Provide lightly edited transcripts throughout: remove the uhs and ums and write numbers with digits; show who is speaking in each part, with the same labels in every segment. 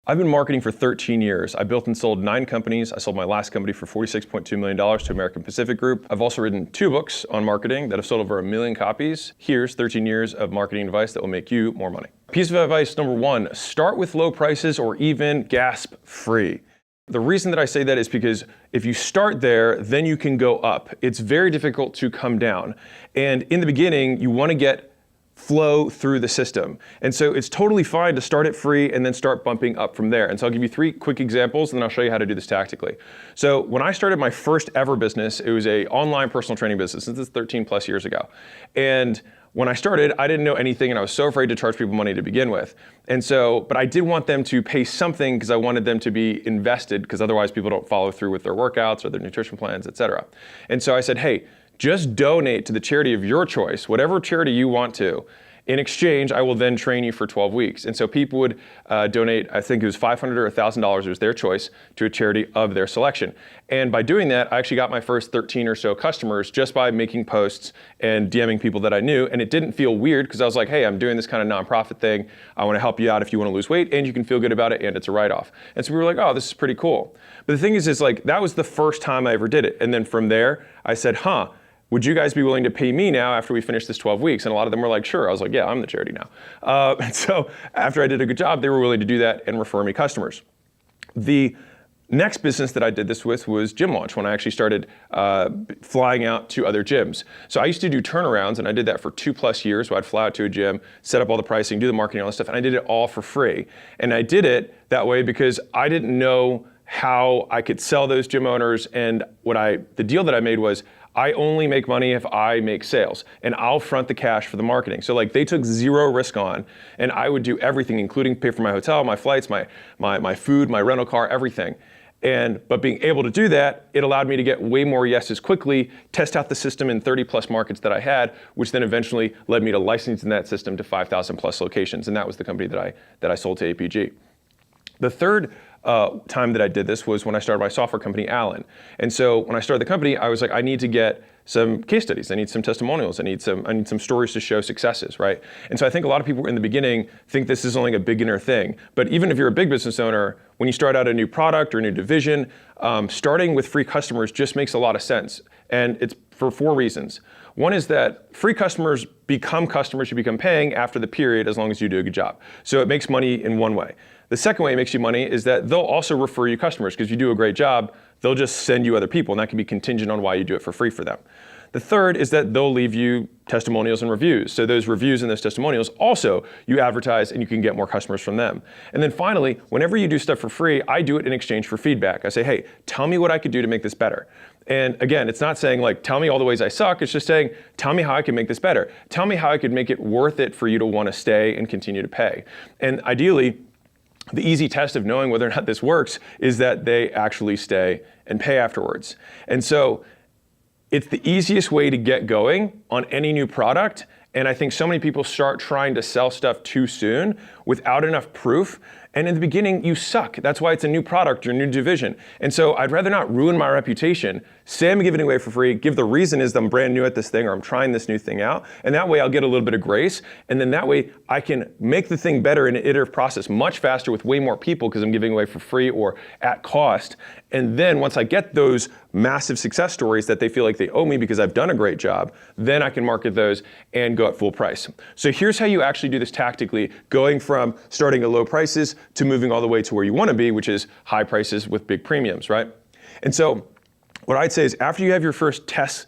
Speaker 1: I've been marketing for 13 years. I built and sold 9 companies. I sold my last company for $46.2 million to American Pacific Group. I've also written 2 books on marketing that have sold over 1 million copies. Here's 13 years of marketing advice that will make you more money. Piece of advice number 1, start with low prices or even gasp free. The reason that I say that is because if you start there, then you can go up. It's very difficult to come down. And in the beginning, you want to get flow through the system. And so it's totally fine to start it free and then start bumping up from there. And so I'll give you 3 quick examples and then I'll show you how to do this tactically. So when I started my first ever business, it was an online personal training business. This is 13 plus years ago. And when I started, I didn't know anything and I was so afraid to charge people money to begin with. And so, but I did want them to pay something because I wanted them to be invested because otherwise people don't follow through with their workouts or their nutrition plans, etc. And so I said, hey, just donate to the charity of your choice, whatever charity you want to. In exchange, I will then train you for 12 weeks. And so people would donate, I think it was $500 or $1,000, it was their choice, to a charity of their selection. And by doing that, I actually got my first 13 or so customers just by making posts and DMing people that I knew. And it didn't feel weird because I was like, hey, I'm doing this kind of nonprofit thing. I want to help you out if you want to lose weight and you can feel good about it and it's a write-off. And so we were like, oh, this is pretty cool. But the thing is like, that was the first time I ever did it. And then from there, I said, would you guys be willing to pay me now after we finish this 12 weeks? And a lot of them were like, sure. I was like, yeah, I'm the charity now. And so after I did a good job, they were willing to do that and refer me customers. The next business that I did this with was Gym Launch, when I actually started flying out to other gyms. So I used to do turnarounds and I did that for 2+ years. So I'd fly out to a gym, set up all the pricing, do the marketing, all that stuff. And I did it all for free. And I did it that way because I didn't know how I could sell those gym owners. And the deal that I made was, I only make money if I make sales and I'll front the cash for the marketing. So like they took 0 risk on and I would do everything, including pay for my hotel, my flights, my food, my rental car, everything. But being able to do that, it allowed me to get way more yeses quickly, test out the system in 30+ markets that I had, which then eventually led me to licensing that system to 5,000+ locations. And that was the company that I sold to APG. The third time that I did this was when I started my software company, Allen. And so when I started the company, I was like, I need to get some case studies. I need some testimonials. I need some stories to show successes, right? And so I think a lot of people in the beginning think this is only a beginner thing. But even if you're a big business owner, when you start out a new product or a new division, starting with free customers just makes a lot of sense. And it's for 4 reasons. One is that free customers become customers who become paying after the period as long as you do a good job. So it makes money in one way. The second way it makes you money is that they'll also refer you customers because you do a great job, they'll just send you other people and that can be contingent on why you do it for free for them. The third is that they'll leave you testimonials and reviews. So those reviews and those testimonials also you advertise and you can get more customers from them. And then finally, whenever you do stuff for free, I do it in exchange for feedback. I say, hey, tell me what I could do to make this better. And again, it's not saying like, tell me all the ways I suck. It's just saying, tell me how I can make this better. Tell me how I could make it worth it for you to want to stay and continue to pay. And ideally, the easy test of knowing whether or not this works is that they actually stay and pay afterwards. And so it's the easiest way to get going on any new product. And I think so many people start trying to sell stuff too soon without enough proof. And in the beginning, you suck. That's why it's a new product or a new division. And so I'd rather not ruin my reputation, say I'm giving it away for free, give the reason is that I'm brand new at this thing or I'm trying this new thing out. And that way I'll get a little bit of grace. And then that way I can make the thing better in an iterative process much faster with way more people because I'm giving away for free or at cost. And then once I get those massive success stories that they feel like they owe me because I've done a great job, then I can market those and go at full price. So here's how you actually do this tactically, going from starting at low prices to moving all the way to where you want to be, which is high prices with big premiums, right? And so what I'd say is after you have your first test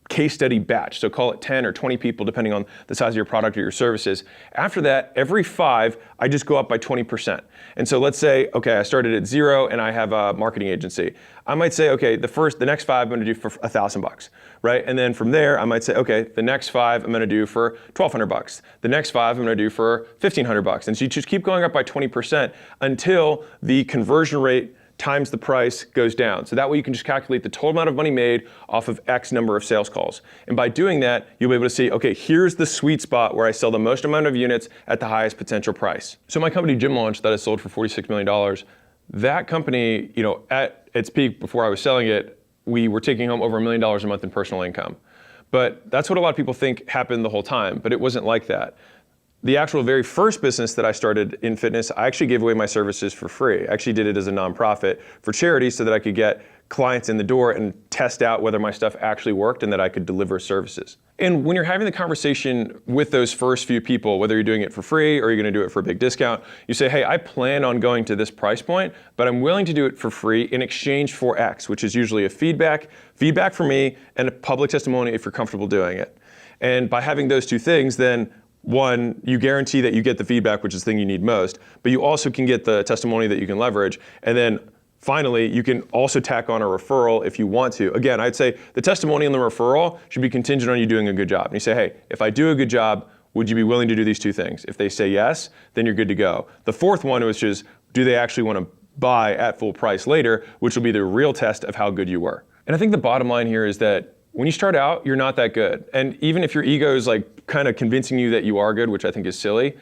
Speaker 1: case study batch, so call it 10 or 20 people depending on the size of your product or your services. After that, every 5, I just go up by 20%. And so let's say, okay, I started at 0 and I have a marketing agency. I might say, okay, the next 5 I'm gonna do for $1,000, right? And then from there, I might say, okay, the next 5 I'm gonna do for $1,200. The next 5 I'm gonna do for $1,500. And so you just keep going up by 20% until the conversion rate times the price goes down. So that way you can just calculate the total amount of money made off of X number of sales calls. And by doing that, you'll be able to see, okay, here's the sweet spot where I sell the most amount of units at the highest potential price. So my company Gym Launch that I sold for $46 million, that company, at its peak before I was selling it, we were taking home over $1 million a month in personal income. But that's what a lot of people think happened the whole time, but it wasn't like that. the actual very first business that I started in fitness, I actually gave away my services for free. I actually did it as a nonprofit for charity so that I could get clients in the door and test out whether my stuff actually worked and that I could deliver services. And when you're having the conversation with those first few people, whether you're doing it for free or you're gonna do it for a big discount, you say, hey, I plan on going to this price point, but I'm willing to do it for free in exchange for X, which is usually a feedback from me, and a public testimony if you're comfortable doing it. And by having those two things, then one, you guarantee that you get the feedback, which is the thing you need most, but you also can get the testimony that you can leverage. And then finally, you can also tack on a referral if you want to. Again, I'd say the testimony and the referral should be contingent on you doing a good job. And you say, hey, if I do a good job, would you be willing to do these two things? If they say yes, then you're good to go. The fourth one was just, do they actually want to buy at full price later, which will be the real test of how good you were. And I think the bottom line here is that when you start out, you're not that good. And even if your ego is like kind of convincing you that you are good, which I think is silly,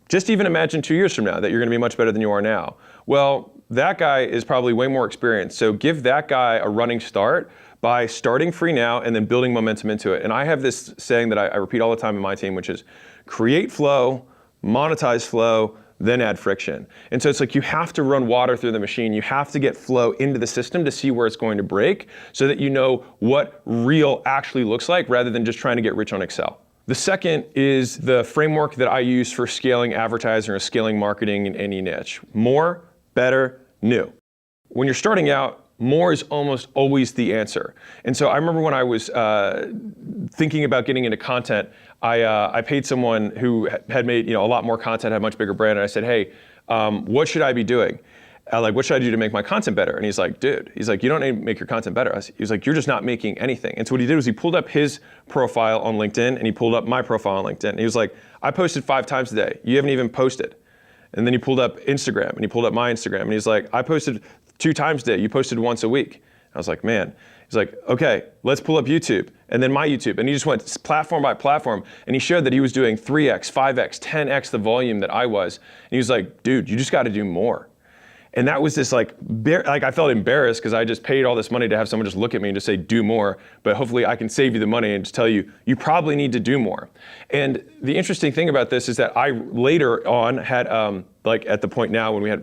Speaker 1: just even imagine 2 years from now that you're gonna be much better than you are now. Well, that guy is probably way more experienced. So give that guy a running start by starting free now and then building momentum into it. And I have this saying that I repeat all the time in my team, which is create flow, monetize flow, then add friction. And so it's like you have to run water through the machine. You have to get flow into the system to see where it's going to break so that you know what real actually looks like rather than just trying to get rich on Excel. The second is the framework that I use for scaling advertising or scaling marketing in any niche. More, better, new. When you're starting out, more is almost always the answer. And so I remember when I was thinking about getting into content, I paid someone who had made a lot more content, had a much bigger brand, and I said, hey, what should I be doing? What should I do to make my content better? And he's like, dude, you don't need to make your content better. He was like, you're just not making anything. And so what he did was he pulled up his profile on LinkedIn and he pulled up my profile on LinkedIn. And he was like, I posted 5 times a day. You haven't even posted. And then he pulled up Instagram and he pulled up my Instagram and he's like, I posted 2 times a day. You posted once a week. I was like, man. He's like, okay, let's pull up YouTube and then my YouTube. And he just went platform by platform and he showed that he was doing 3x, 5x, 10x the volume that I was. And he was like, dude, you just got to do more. And that was this like I felt embarrassed because I just paid all this money to have someone just look at me and just say, do more. But hopefully I can save you the money and just tell you, you probably need to do more. And the interesting thing about this is that I later on had, like at the point now when we had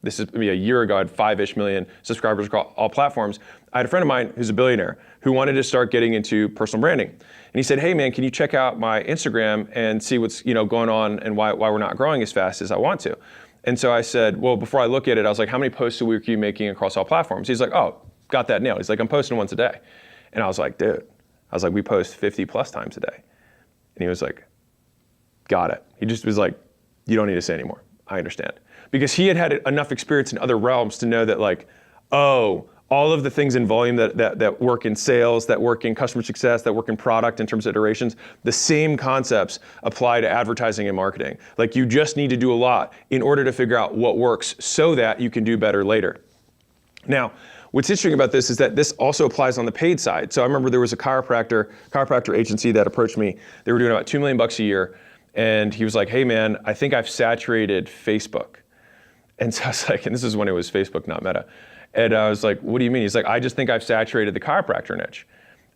Speaker 1: this is maybe a year ago, I had 5-ish million subscribers across all platforms. I had a friend of mine who's a billionaire who wanted to start getting into personal branding. And he said, hey man, can you check out my Instagram and see what's going on and why we're not growing as fast as I want to? And so I said, well, before I look at it, I was like, how many posts a week are you making across all platforms? He's like, oh, got that nailed. He's like, I'm posting once a day. And I was like, dude, we post 50 plus times a day. And he was like, got it. He just was like, you don't need to say anymore. I understand. Because he had enough experience in other realms to know that like, oh, all of the things in volume that work in sales, that work in customer success, that work in product in terms of iterations, the same concepts apply to advertising and marketing. Like you just need to do a lot in order to figure out what works so that you can do better later. Now, what's interesting about this is that this also applies on the paid side. So I remember there was a chiropractor agency that approached me. They were doing about $2 million a year. And he was like, hey man, I think I've saturated Facebook. And so I was like, and this is when it was Facebook, not Meta. And I was like, what do you mean? He's like, I just think I've saturated the chiropractor niche.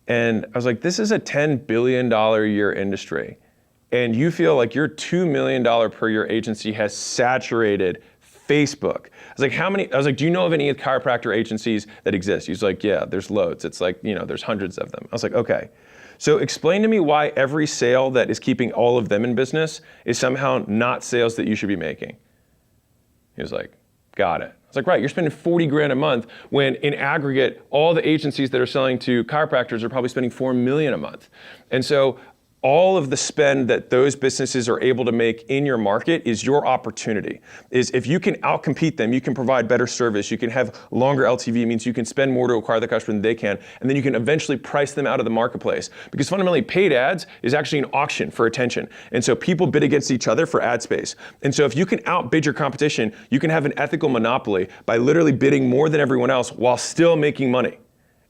Speaker 1: And I was like, this is a $10 billion a year industry. And you feel like your $2 million per year agency has saturated Facebook. I was like, do you know of any chiropractor agencies that exist? He's like, yeah, there's loads. It's like, there's hundreds of them. I was like, okay. So explain to me why every sale that is keeping all of them in business is somehow not sales that you should be making. He was like, got it. I was like, right, you're spending 40 grand a month when in aggregate, all the agencies that are selling to chiropractors are probably spending 4 million a month. And so all of the spend that those businesses are able to make in your market is your opportunity. Is if you can outcompete them, you can provide better service, you can have longer LTV, means you can spend more to acquire the customer than they can, and then you can eventually price them out of the marketplace. Because fundamentally, paid ads is actually an auction for attention. And so people bid against each other for ad space. And so if you can outbid your competition, you can have an ethical monopoly by literally bidding more than everyone else while still making money.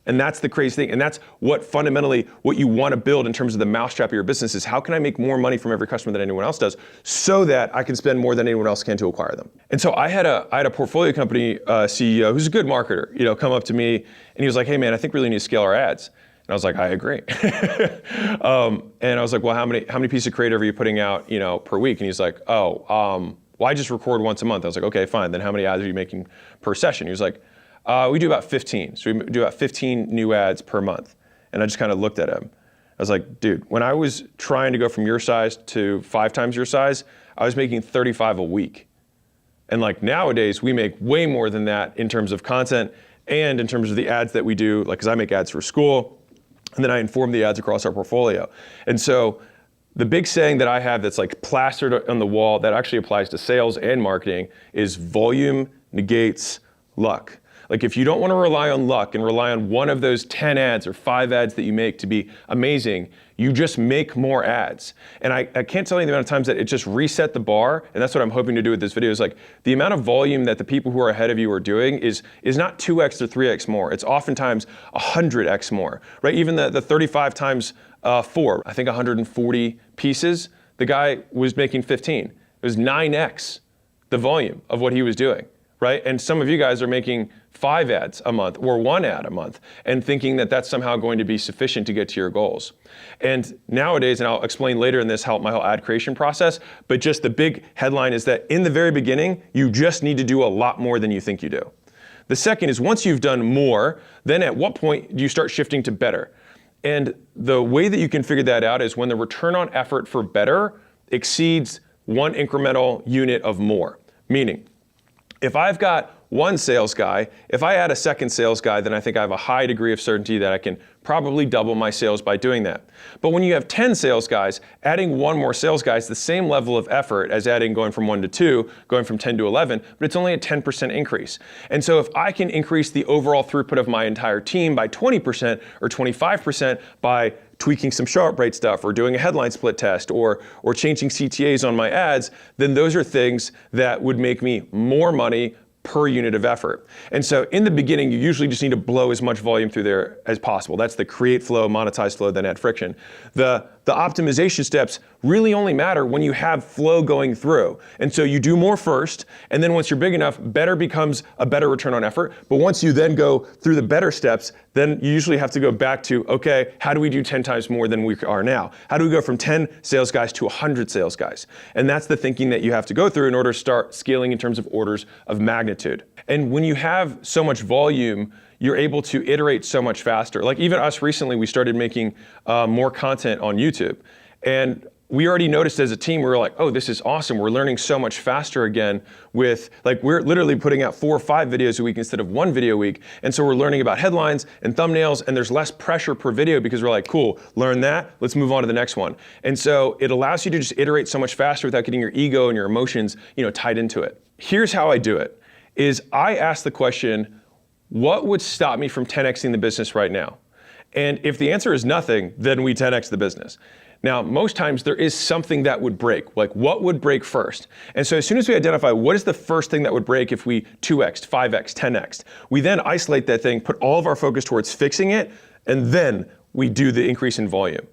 Speaker 1: And that's the crazy thing. And that's what fundamentally what you want to build in terms of the mousetrap of your business is how can I make more money from every customer than anyone else does so that I can spend more than anyone else can to acquire them. And so I had a portfolio company CEO who's a good marketer, come up to me and he was like, hey man, I think we really need to scale our ads. And I was like, I agree. And I was like, well, how many pieces of creative are you putting out, per week? And he's like, well, I just record once a month. I was like, okay, fine. Then how many ads are you making per session? He was like, we do about 15. So we do about 15 new ads per month. And I just kind of looked at him. I was like, dude, when I was trying to go from your size to 5 times your size, I was making 35 a week. And like nowadays, we make way more than that in terms of content and in terms of the ads that we do, like, because I make ads for school, and then I inform the ads across our portfolio. And so the big saying that I have that's like plastered on the wall that actually applies to sales and marketing is volume negates luck. Like, if you don't want to rely on luck and rely on one of those 10 ads or 5 ads that you make to be amazing, you just make more ads. And I can't tell you the amount of times that it just reset the bar, and that's what I'm hoping to do with this video, is like the amount of volume that the people who are ahead of you are doing is not 2x or 3x more. It's oftentimes 100x more, right? Even the 35 times 4, I think 140 pieces, the guy was making 15. It was 9x the volume of what he was doing, right? And some of you guys are making 5 ads a month or 1 ad a month and thinking that that's somehow going to be sufficient to get to your goals. And nowadays, and I'll explain later in this my whole ad creation process, but just the big headline is that in the very beginning, you just need to do a lot more than you think you do. The second is, once you've done more, then at what point do you start shifting to better? And the way that you can figure that out is when the return on effort for better exceeds 1 incremental unit of more. Meaning, if I've got 1 sales guy, if I add a second sales guy, then I think I have a high degree of certainty that I can probably double my sales by doing that. But when you have 10 sales guys, adding 1 more sales guy is the same level of effort as going from 1 to 2, going from 10 to 11, but it's only a 10% increase. And so if I can increase the overall throughput of my entire team by 20% or 25% by tweaking some sharp rate stuff or doing a headline split test or changing CTAs on my ads, then those are things that would make me more money per unit of effort. And so in the beginning, you usually just need to blow as much volume through there as possible. That's the create flow, monetize flow, then add friction. The optimization steps really only matter when you have flow going through. And so you do more first, and then once you're big enough, better becomes a better return on effort. But once you then go through the better steps, then you usually have to go back to, okay, how do we do 10 times more than we are now? How do we go from 10 sales guys to 100 sales guys? And that's the thinking that you have to go through in order to start scaling in terms of orders of magnitude. And when you have so much volume, you're able to iterate so much faster. Like even us recently, we started making more content on YouTube. And we already noticed as a team, we were like, oh, this is awesome. We're learning so much faster again with, like, we're literally putting out 4 or 5 videos a week instead of 1 video a week. And so we're learning about headlines and thumbnails, and there's less pressure per video because we're like, cool, learn that, let's move on to the next one. And so it allows you to just iterate so much faster without getting your ego and your emotions, tied into it. Here's how I do it, is I ask the question, what would stop me from 10xing the business right now? And if the answer is nothing, then we 10x the business. Now, most times there is something that would break, like what would break first? And so as soon as we identify what is the first thing that would break if we 2x, 5x, 10x, we then isolate that thing, put all of our focus towards fixing it, and then we do the increase in volume.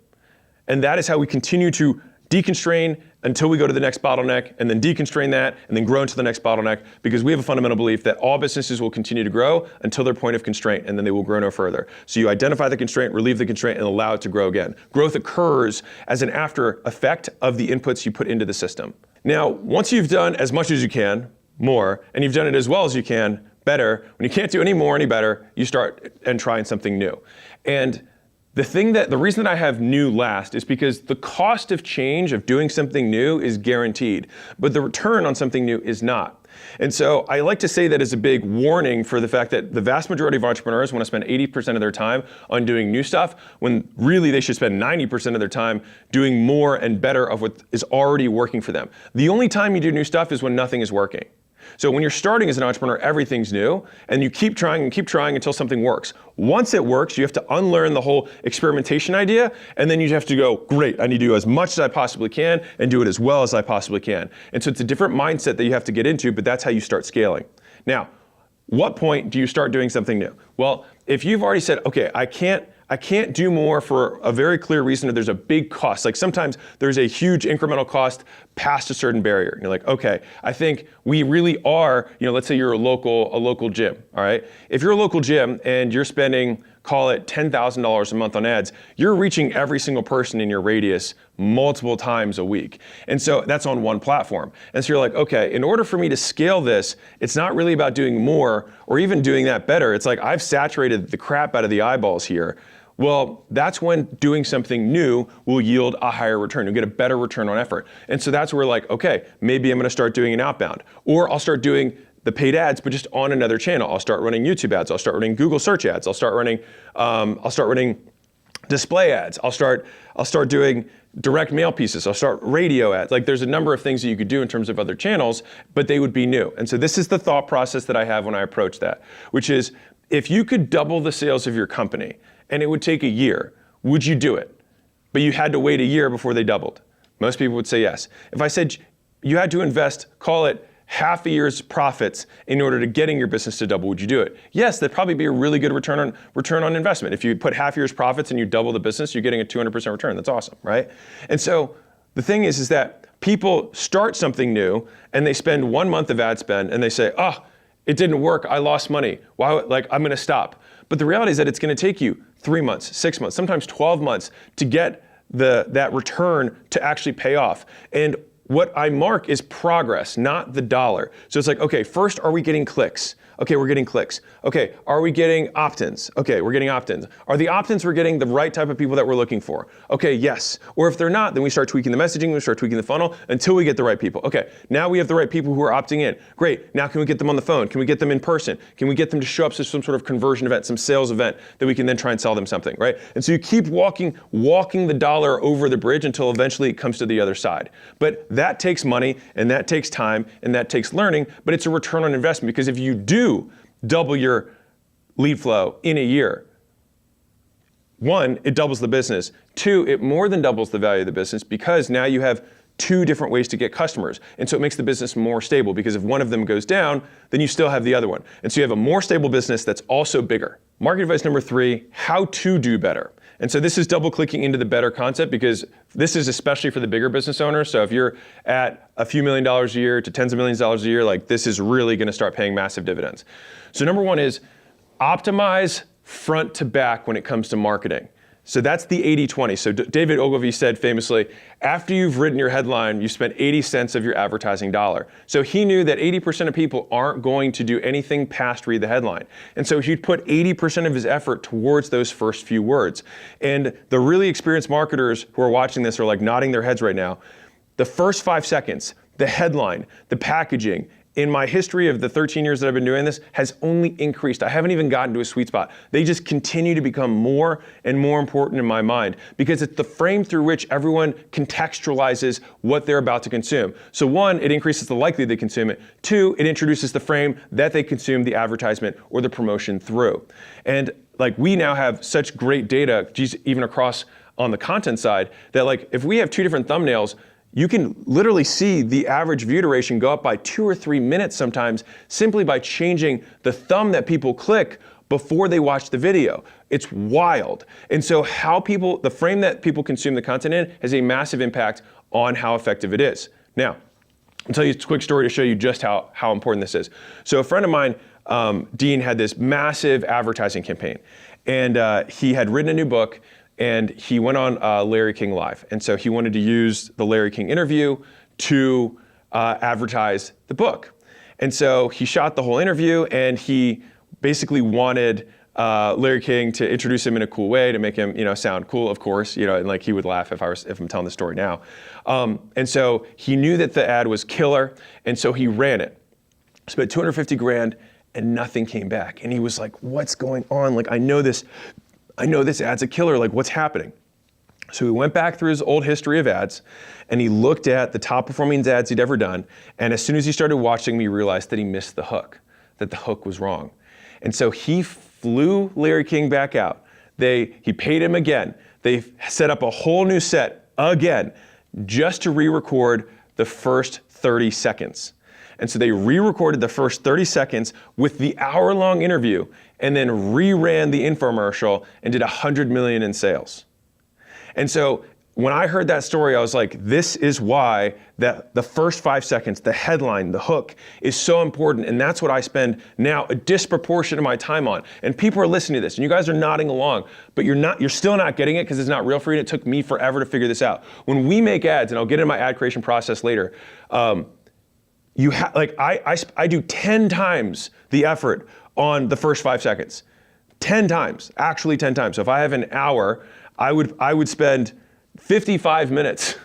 Speaker 1: And that is how we continue to deconstrain until we go to the next bottleneck, and then deconstrain that, and then grow into the next bottleneck, because we have a fundamental belief that all businesses will continue to grow until their point of constraint, and then they will grow no further. So you identify the constraint, relieve the constraint, and allow it to grow again. Growth occurs as an after effect of the inputs you put into the system. Now, once you've done as much as you can, more, and you've done it as well as you can, better, when you can't do any more, any better, you start and trying something new. And the reason that I have new last is because the cost of change of doing something new is guaranteed, but the return on something new is not. And so I like to say that as a big warning for the fact that the vast majority of entrepreneurs want to spend 80% of their time on doing new stuff, when really they should spend 90% of their time doing more and better of what is already working for them. The only time you do new stuff is when nothing is working. So when you're starting as an entrepreneur, everything's new, and you keep trying until something works. Once it works, you have to unlearn the whole experimentation idea, and then you have to go, great, I need to do as much as I possibly can and do it as well as I possibly can. And so it's a different mindset that you have to get into, but that's how you start scaling. Now, what point do you start doing something new? Well, if you've already said, okay, I can't do more for a very clear reason that there's a big cost. Like sometimes there's a huge incremental cost past a certain barrier. And you're like, okay, I think we really are, let's say you're a local gym, all right? If you're a local gym and you're spending, call it $10,000 a month on ads, you're reaching every single person in your radius multiple times a week. And so that's on one platform. And so you're like, okay, in order for me to scale this, it's not really about doing more or even doing that better. It's like I've saturated the crap out of the eyeballs here. Well, that's when doing something new will yield a higher return. You'll get a better return on effort. And so that's where like, okay, maybe I'm gonna start doing an outbound, or I'll start doing the paid ads, but just on another channel. I'll start running YouTube ads. I'll start running Google search ads. I'll start running display ads. I'll start doing direct mail pieces. I'll start radio ads. Like there's a number of things that you could do in terms of other channels, but they would be new. And so this is the thought process that I have when I approach that, which is if you could double the sales of your company and it would take a year, would you do it? But you had to wait a year before they doubled. Most people would say yes. If I said you had to invest, call it half a year's profits in order to getting your business to double, would you do it? Yes, that'd probably be a really good return on investment. If you put half a year's profits and you double the business, you're getting a 200% return. That's awesome, right? And so the thing is that people start something new and they spend 1 month of ad spend and they say, oh, it didn't work, I lost money. Why? Like I'm gonna stop. But the reality is that it's gonna take you 3 months, 6 months, sometimes 12 months to get that return to actually pay off. And what I mark is progress, not the dollar. So it's like, okay, first, are we getting clicks? Okay, we're getting clicks. Okay, are we getting opt-ins? Okay, we're getting opt-ins. Are the opt-ins we're getting the right type of people that we're looking for? Okay, yes. Or if they're not, then we start tweaking the messaging, we start tweaking the funnel until we get the right people. Okay, now we have the right people who are opting in. Great, now can we get them on the phone? Can we get them in person? Can we get them to show up to some sort of conversion event, some sales event that we can then try and sell them something, right? And so you keep walking the dollar over the bridge until eventually it comes to the other side. But that takes money and that takes time and that takes learning, but it's a return on investment because if you do double your lead flow in a year, 1, it doubles the business. 2, it more than doubles the value of the business because now you have 2 different ways to get customers. And so it makes the business more stable because if one of them goes down, then you still have the other one. And so you have a more stable business that's also bigger. Market advice number 3, how to do better. And so this is double clicking into the better concept because this is especially for the bigger business owners. So if you're at a few $1 million a year to tens of millions of dollars a year, like this is really gonna start paying massive dividends. So number 1 is optimize front to back when it comes to marketing. So that's the 80-20. So David Ogilvy said famously, after you've written your headline, you spent 80 cents of your advertising dollar. So he knew that 80% of people aren't going to do anything past read the headline. And so he'd put 80% of his effort towards those first few words. And the really experienced marketers who are watching this are like nodding their heads right now. The first 5 seconds, the headline, the packaging, in my history of the 13 years that I've been doing this, has only increased. I haven't even gotten to a sweet spot. They just continue to become more and more important in my mind because it's the frame through which everyone contextualizes what they're about to consume. So 1, it increases the likelihood they consume it. 2, it introduces the frame that they consume the advertisement or the promotion through. And like we now have such great data, even across on the content side, that like if we have 2 different thumbnails, you can literally see the average view duration go up by 2 or 3 minutes sometimes simply by changing the thumb that people click before they watch the video. It's wild. And so the frame that people consume the content in has a massive impact on how effective it is. Now, I'll tell you a quick story to show you just how important this is. So a friend of mine, Dean, had this massive advertising campaign and he had written a new book and he went on Larry King Live. And so he wanted to use the Larry King interview to advertise the book. And so he shot the whole interview and he basically wanted Larry King to introduce him in a cool way to make him, sound cool, of course, and like he would laugh if I'm telling the story now. And so he knew that the ad was killer, and so he ran it. Spent $250,000 and nothing came back. And he was like, what's going on? Like, I know this ad's a killer, like what's happening? So he went back through his old history of ads and he looked at the top performing ads he'd ever done. And as soon as he started watching me, he realized that he missed the hook, that the hook was wrong. And so he flew Larry King back out. He paid him again. They set up a whole new set again, just to re-record the first 30 seconds. And so they re-recorded the first 30 seconds with the hour-long interview and then reran the infomercial and did $100 million in sales. And so when I heard that story, I was like, this is why that the first 5 seconds, the headline, the hook is so important. And that's what I spend now a disproportionate of my time on. And people are listening to this and you guys are nodding along, but you're still not getting it because it's not real for you. And it took me forever to figure this out. When we make ads, and I'll get into my ad creation process later, I do 10 times the effort on the first 5 seconds. 10 times, actually 10 times. So if I have an hour, I would spend 55 minutes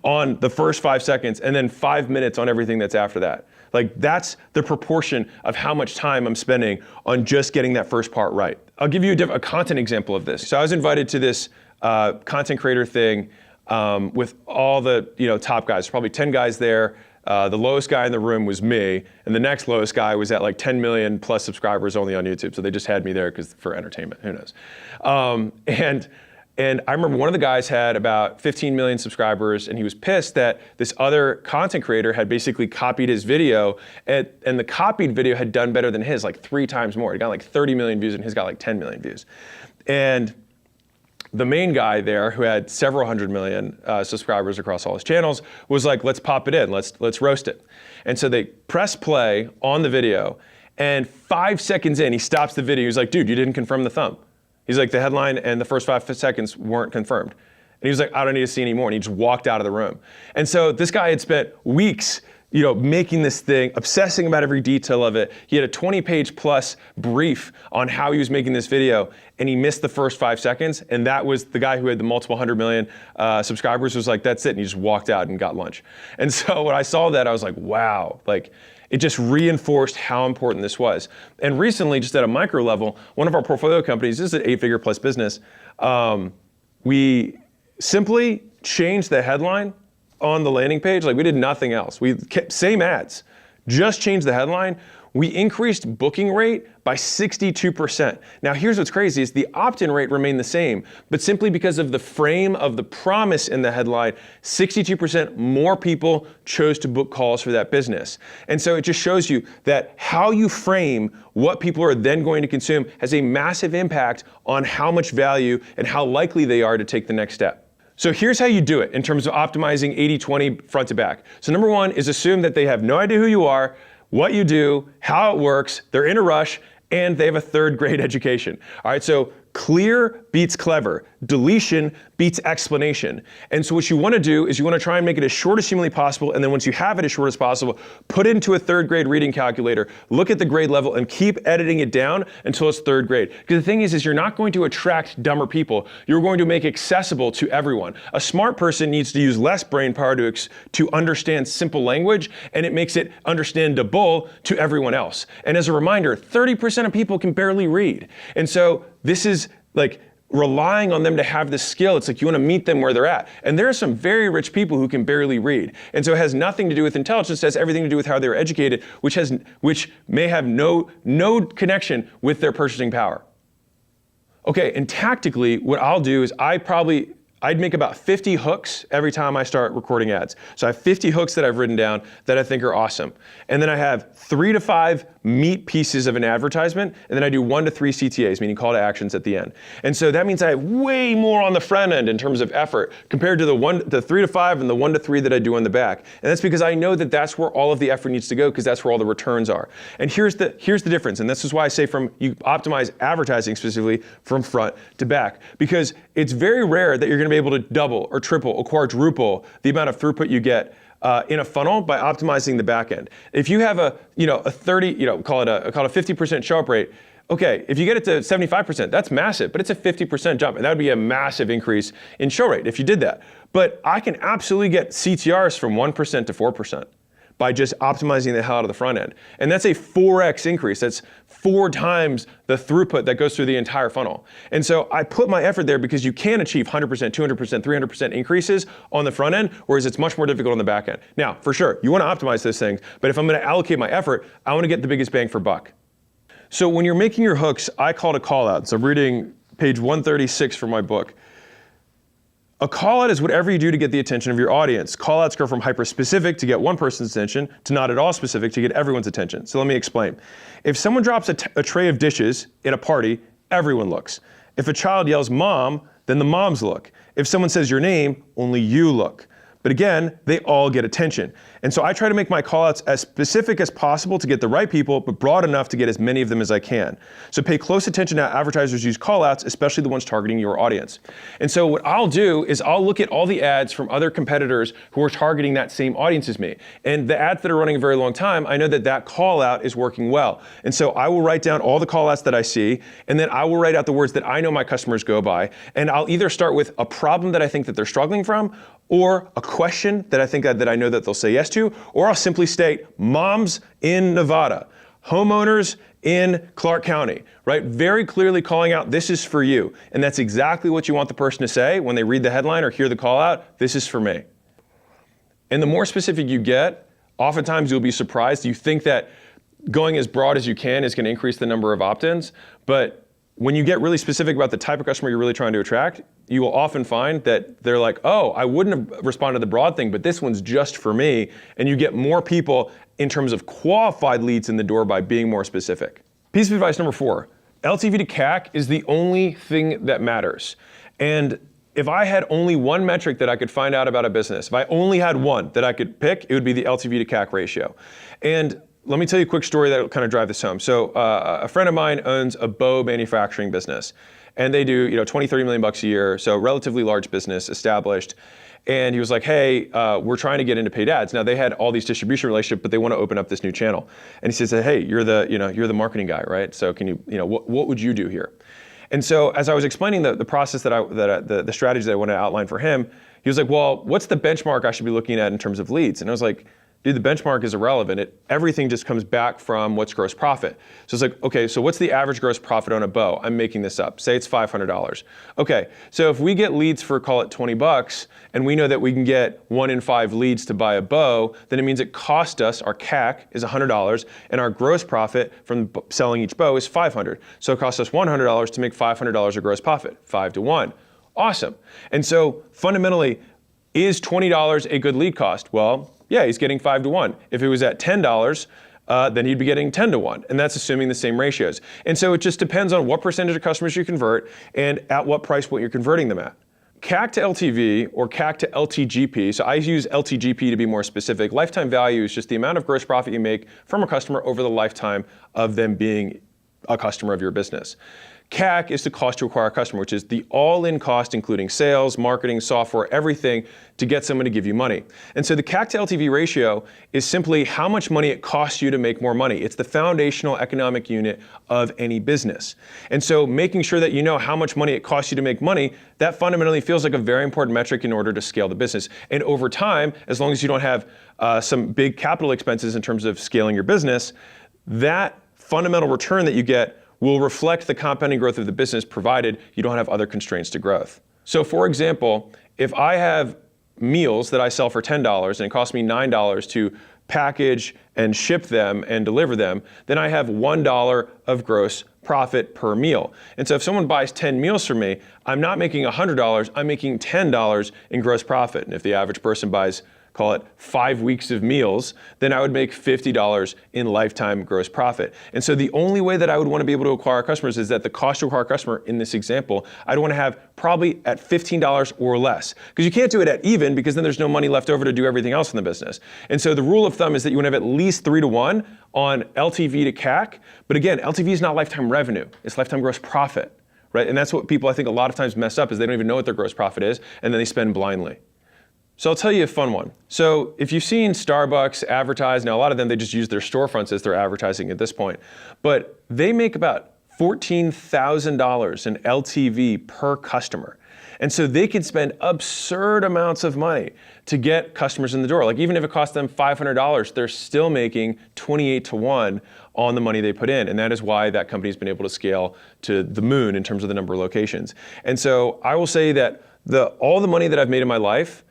Speaker 1: on the first 5 seconds and then 5 minutes on everything that's after that. Like that's the proportion of how much time I'm spending on just getting that first part right. I'll give you a content example of this. So I was invited to this content creator thing with all the top guys, probably 10 guys there. The lowest guy in the room was me, and the next lowest guy was at like 10 million plus subscribers only on YouTube. So they just had me there for entertainment, who knows. And I remember one of the guys had about 15 million subscribers, and he was pissed that this other content creator had basically copied his video, and the copied video had done better than his, like 3 times more. It got like 30 million views, and his got like 10 million views. And the main guy there, who had several hundred million subscribers across all his channels, was like, let's pop it in, let's roast it. And so they press play on the video, and 5 seconds in, he stops the video. He's like, dude, you didn't confirm the thumb. He's like, the headline and the first 5 seconds weren't confirmed. And he was like, I don't need to see any more. And he just walked out of the room. And so this guy had spent weeks, making this thing, obsessing about every detail of it. He had a 20-page plus brief on how he was making this video, and he missed the first 5 seconds. And that was the guy who had the multiple 100 million subscribers was like, that's it. And he just walked out and got lunch. And so when I saw that, I was like, wow, like, it just reinforced how important this was. And recently, just at a micro level, one of our portfolio companies, this is an 8-figure plus business, we simply changed the headline on the landing page. Like we did nothing else. We kept same ads, just changed the headline. We increased booking rate by 62%. Now here's what's crazy is the opt-in rate remained the same, but simply because of the frame of the promise in the headline, 62% more people chose to book calls for that business. And so it just shows you that how you frame what people are then going to consume has a massive impact on how much value and how likely they are to take the next step. So here's how you do it in terms of optimizing 80-20 front to back. So number one is assume that they have no idea who you are, what you do, how it works, they're in a rush, and they have a 3rd grade education. All right, so clear beats clever. Deletion beats explanation. And so what you want to do is you want to try and make it as short as humanly possible, and then once you have it as short as possible, put it into a 3rd grade reading calculator, look at the grade level, and keep editing it down until it's 3rd grade. Because the thing is you're not going to attract dumber people. You're going to make it accessible to everyone. A smart person needs to use less brain power to understand simple language, and it makes it understandable to everyone else. And as a reminder, 30% of people can barely read. And so this is like relying on them to have this skill. It's like you want to meet them where they're at. And there are some very rich people who can barely read. And so it has nothing to do with intelligence, it has everything to do with how they're educated, which may have no connection with their purchasing power. Okay, and tactically, what I'll do is I'd make about 50 hooks every time I start recording ads. So I have 50 hooks that I've written down that I think are awesome. And then I have 3 to 5 meat pieces of an advertisement, and then I do 1 to 3 CTAs, meaning call to actions at the end. And so that means I have way more on the front end in terms of effort compared to the 3 to 5 and the 1 to 3 that I do on the back. And that's because I know that that's where all of the effort needs to go, because that's where all the returns are. And here's the difference, and this is why I say you optimize advertising specifically from front to back, because it's very rare that you're going to be able to double or triple or quadruple the amount of throughput you get in a funnel by optimizing the back end. If you have a 30, call it a 50% show up rate, okay, if you get it to 75%, that's massive, but it's a 50% jump, and that would be a massive increase in show rate if you did that. But I can absolutely get CTRs from 1% to 4% by just optimizing the hell out of the front end. And that's a 4x increase. That's 4 times the throughput that goes through the entire funnel. And so I put my effort there because you can achieve 100%, 200%, 300% increases on the front end, whereas it's much more difficult on the back end. Now, for sure, you want to optimize those things, but if I'm going to allocate my effort, I want to get the biggest bang for buck. So when you're making your hooks, I call it a call out. So I'm reading page 136 from my book. A call out is whatever you do to get the attention of your audience. Call outs go from hyper-specific to get one person's attention to not at all specific to get everyone's attention. So let me explain. If someone drops a tray of dishes at a party, everyone looks. If a child yells mom, then the moms look. If someone says your name, only you look. But again, they all get attention. And so I try to make my callouts as specific as possible to get the right people, but broad enough to get as many of them as I can. So pay close attention to how advertisers use callouts, especially the ones targeting your audience. And so what I'll do is I'll look at all the ads from other competitors who are targeting that same audience as me. And the ads that are running a very long time, I know that that callout is working well. And so I will write down all the callouts that I see, and then I will write out the words that I know my customers go by. And I'll either start with a problem that I think that they're struggling from, or a question that I think that I know that they'll say yes to, or I'll simply state moms in Nevada, homeowners in Clark County, right? Very clearly calling out, this is for you. And that's exactly what you want the person to say when they read the headline or hear the call out, this is for me. And the more specific you get, oftentimes you'll be surprised. You think that going as broad as you can is going to increase the number of opt-ins, but when you get really specific about the type of customer you're really trying to attract, you will often find that they're like, oh, I wouldn't have responded to the broad thing, but this one's just for me. And you get more people in terms of qualified leads in the door by being more specific. Piece of advice number 4, LTV to CAC is the only thing that matters. And if I had only one metric that I could find out about a business, if I only had one that I could pick, it would be the LTV to CAC ratio. And let me tell you a quick story that will kind of drive this home. So a friend of mine owns a bow manufacturing business, and they do 20-30 million bucks a year, so relatively large business, established. And he was like, hey, we're trying to get into paid ads. Now they had all these distribution relationships, but they want to open up this new channel. And he says, hey, you're the marketing guy, right? So can you, what would you do here? And so as I was explaining the process the strategy that I want to outline for him, he was like, well, what's the benchmark I should be looking at in terms of leads? And I was like, dude, the benchmark is irrelevant. Everything just comes back from what's gross profit. So it's like, okay, so what's the average gross profit on a bow? I'm making this up. Say it's $500. Okay, so if we get leads for, call it 20 bucks, and we know that we can get 1 in 5 leads to buy a bow, then it means it cost us, our CAC is $100, and our gross profit from selling each bow is $500. So it costs us $100 to make $500 of gross profit, 5 to 1. Awesome. And so fundamentally, is $20 a good lead cost? Well, yeah, he's getting 5 to 1. If it was at $10, then he'd be getting 10 to 1. And that's assuming the same ratios. And so it just depends on what percentage of customers you convert and at what price point you're converting them at. CAC to LTV or CAC to LTGP, so I use LTGP to be more specific. Lifetime value is just the amount of gross profit you make from a customer over the lifetime of them being a customer of your business. CAC is the cost to acquire a customer, which is the all-in cost, including sales, marketing, software, everything to get someone to give you money. And so the CAC to LTV ratio is simply how much money it costs you to make more money. It's the foundational economic unit of any business. And so making sure that you know how much money it costs you to make money, that fundamentally feels like a very important metric in order to scale the business. And over time, as long as you don't have some big capital expenses in terms of scaling your business, that fundamental return that you get will reflect the compounding growth of the business, provided you don't have other constraints to growth. So for example, if I have meals that I sell for $10 and it costs me $9 to package and ship them and deliver them, then I have $1 of gross profit per meal. And so if someone buys 10 meals from me, I'm not making $100, I'm making $10 in gross profit. And if the average person buys, call it 5 weeks of meals, then I would make $50 in lifetime gross profit. And so the only way that I would want to be able to acquire customers is that the cost to acquire a customer in this example, I'd want to have probably at $15 or less. Because you can't do it at even, because then there's no money left over to do everything else in the business. And so the rule of thumb is that you want to have at least 3 to 1 on LTV to CAC. But again, LTV is not lifetime revenue, it's lifetime gross profit, right? And that's what people I think a lot of times mess up, is they don't even know what their gross profit is, and then they spend blindly. So I'll tell you a fun one. So if you've seen Starbucks advertise, now a lot of them, they just use their storefronts as their advertising at this point, but they make about $14,000 in LTV per customer. And so they can spend absurd amounts of money to get customers in the door. Like even if it costs them $500, they're still making 28 to 1 on the money they put in. And that is why that company's been able to scale to the moon in terms of the number of locations. And so I will say that all the money that I've made in my life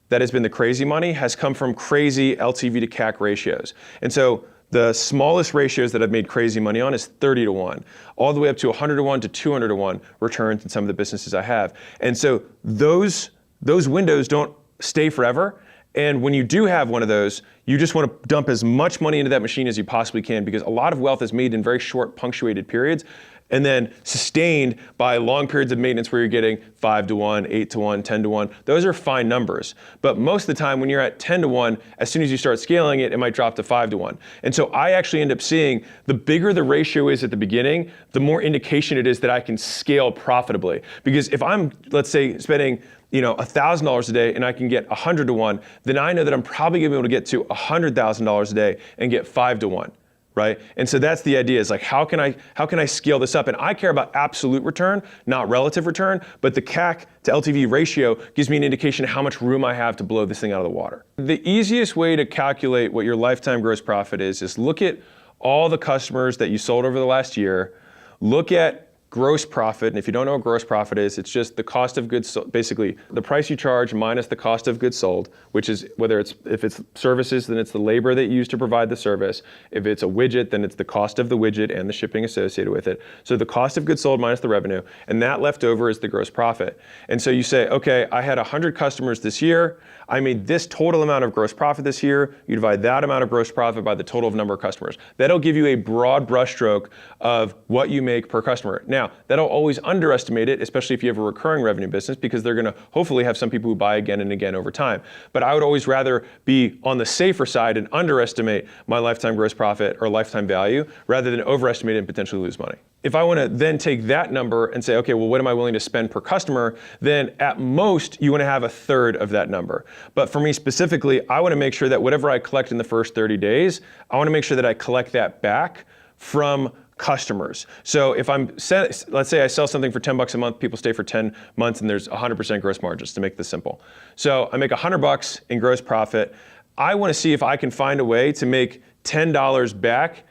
Speaker 1: that has been the crazy money has come from crazy LTV to CAC ratios. And so the smallest ratios that I've made crazy money on is 30 to 1, all the way up to 100 to 1 to 200 to 1 returns in some of the businesses I have. And so those windows don't stay forever. And when you do have one of those, you just want to dump as much money into that machine as you possibly can, because a lot of wealth is made in very short punctuated periods. and then sustained by long periods of maintenance where you're getting 5 to 1, 8 to 1, 10 to 1. Those are fine numbers. But most of the time when you're at 10 to 1, as soon as you start scaling it, it might drop to 5 to 1. And so I actually end up seeing the bigger the ratio is at the beginning, the more indication it is that I can scale profitably. Because if I'm, let's say, spending $1,000 a day and I can get 100 to 1, then I know that I'm probably gonna be able to get to $100,000 a day and get 5 to 1. Right? And so that's the idea, is like, how can I scale this up? And I care about absolute return, not relative return, but the CAC to LTV ratio gives me an indication of how much room I have to blow this thing out of the water. The easiest way to calculate what your lifetime gross profit is look at all the customers that you sold over the last year, look at gross profit, and if you don't know what gross profit is, it's just the cost of goods sold, basically the price you charge minus the cost of goods sold, which is if it's services, then it's the labor that you use to provide the service. If it's a widget, then it's the cost of the widget and the shipping associated with it. So the cost of goods sold minus the revenue, and that left over is the gross profit. And so you say, okay, I had 100 customers this year, I made this total amount of gross profit this year. You divide that amount of gross profit by the total of number of customers. That'll give you a broad brushstroke of what you make per customer. Now, that'll always underestimate it, especially if you have a recurring revenue business, because they're gonna hopefully have some people who buy again and again over time. But I would always rather be on the safer side and underestimate my lifetime gross profit or lifetime value rather than overestimate it and potentially lose money. If I want to then take that number and say, okay, well, what am I willing to spend per customer? Then at most, you want to have a third of that number. But for me specifically, I want to make sure that whatever I collect in the first 30 days, I want to make sure that I collect that back from customers. So if let's say I sell something for 10 bucks a month, people stay for 10 months, and there's 100% gross margins, to make this simple. So I make 100 bucks in gross profit. I want to see if I can find a way to make $10 back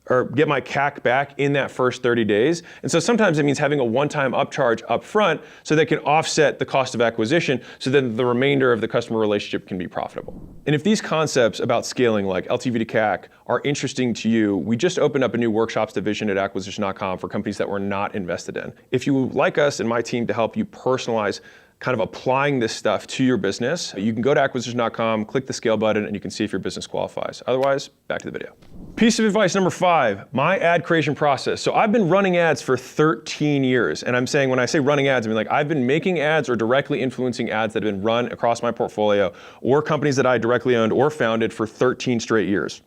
Speaker 1: or get my CAC back in that first 30 days. And so sometimes it means having a one-time upcharge up front so they can offset the cost of acquisition so then the remainder of the customer relationship can be profitable. And if these concepts about scaling, like LTV to CAC, are interesting to you, we just opened up a new workshops division at acquisition.com for companies that we're not invested in. If you would like us and my team to help you personalize kind of applying this stuff to your business, you can go to acquisition.com, click the scale button, and you can see if your business qualifies. Otherwise, back to the video. Piece of advice number 5, my ad creation process. So I've been running ads for 13 years. And I'm saying, when I say running ads, I mean like I've been making ads or directly influencing ads that have been run across my portfolio or companies that I directly owned or founded for 13 straight years.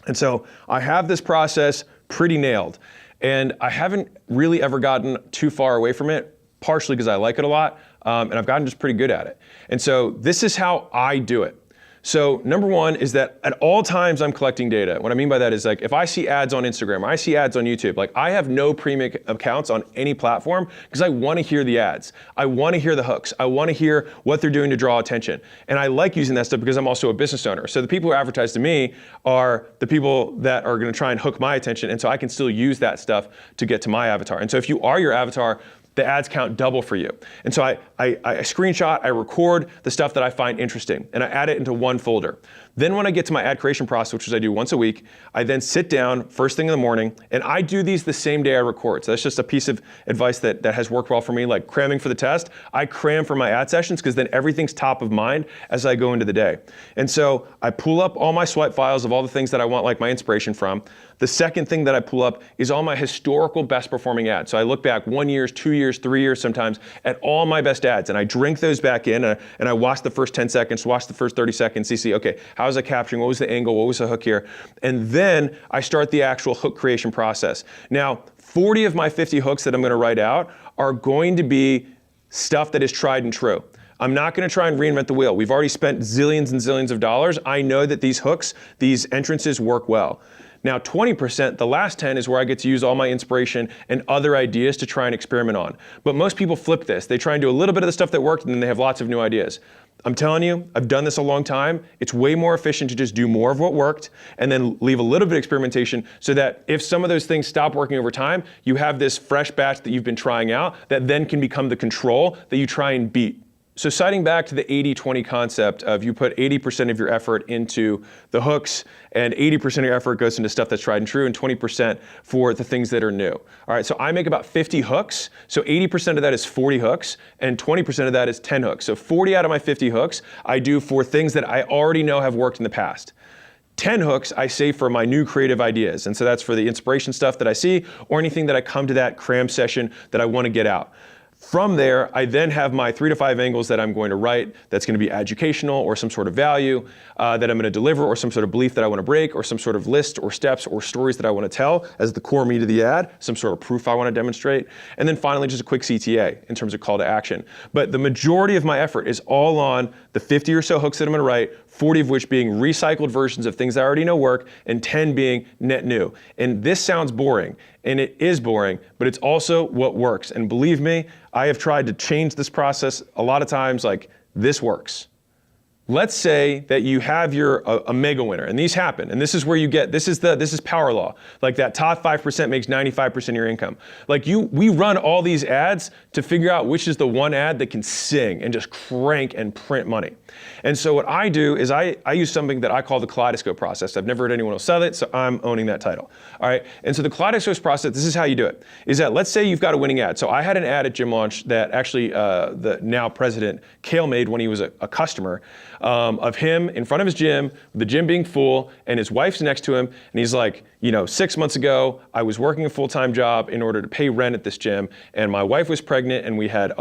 Speaker 1: And so I have this process pretty nailed. And I haven't really ever gotten too far away from it, partially because I like it a lot. And I've gotten just pretty good at it. And so this is how I do it. So number 1 is that at all times I'm collecting data. What I mean by that is, like, if I see ads on Instagram or I see ads on YouTube, like I have no premium accounts on any platform because I want to hear the ads. I want to hear the hooks. I want to hear what they're doing to draw attention. And I like using that stuff because I'm also a business owner. So the people who advertise to me are the people that are going to try and hook my attention. And so I can still use that stuff to get to my avatar. And so if you are your avatar, the ads count double for you. And so I screenshot, I record the stuff that I find interesting, and I add it into one folder. Then when I get to my ad creation process, which I do once a week, I then sit down first thing in the morning, and I do these the same day I record. So that's just a piece of advice that has worked well for me, like cramming for the test. I cram for my ad sessions because then everything's top of mind as I go into the day. And so I pull up all my swipe files of all the things that I want, like my inspiration from. The second thing that I pull up is all my historical best performing ads. So I look back 1 year, 2 years, 3 years sometimes at all my best ads, and I drink those back in, and I watch the first 10 seconds, watch the first 30 seconds, see, okay, how was I capturing, what was the angle, what was the hook here? And then I start the actual hook creation process. Now, 40 of my 50 hooks that I'm gonna write out are going to be stuff that is tried and true. I'm not gonna try and reinvent the wheel. We've already spent zillions and zillions of dollars. I know that these hooks, these entrances work well. Now 20%, the last 10 is where I get to use all my inspiration and other ideas to try and experiment on. But most people flip this. They try and do a little bit of the stuff that worked and then they have lots of new ideas. I'm telling you, I've done this a long time. It's way more efficient to just do more of what worked and then leave a little bit of experimentation so that if some of those things stop working over time, you have this fresh batch that you've been trying out that then can become the control that you try and beat. So citing back to the 80-20 concept of you put 80% of your effort into the hooks and 80% of your effort goes into stuff that's tried and true and 20% for the things that are new. All right, so I make about 50 hooks. So 80% of that is 40 hooks and 20% of that is 10 hooks. So 40 out of my 50 hooks I do for things that I already know have worked in the past. 10 hooks I save for my new creative ideas. And so that's for the inspiration stuff that I see or anything that I come to that cram session that I want to get out. From there, I then have my 3 to 5 angles that I'm going to write that's going to be educational or some sort of value that I'm going to deliver, or some sort of belief that I want to break, or some sort of list or steps or stories that I want to tell as the core meat of the ad, some sort of proof I want to demonstrate. And then finally, just a quick CTA in terms of call to action. But the majority of my effort is all on the 50 or so hooks that I'm going to write, 40 of which being recycled versions of things I already know work, and 10 being net new. And this sounds boring, and it is boring, but it's also what works. And believe me, I have tried to change this process a lot of times. Like, this works. Let's say that you have a mega winner, and these happen, and this is where you get, this is power law. Like, that top 5% makes 95% of your income. Like, we run all these ads to figure out which is the one ad that can sing and just crank and print money. And so what I do is I use something that I call the kaleidoscope process. I've never heard anyone else sell it, so I'm owning that title. All right, and so the kaleidoscope process, this is how you do it, is that let's say you've got a winning ad. So I had an ad at Gym Launch that actually the now president, Kale, made when he was a customer, of him in front of his gym, the gym being full, and his wife's next to him, and he's like, 6 months ago, I was working a full-time job in order to pay rent at this gym, and my wife was pregnant, and I had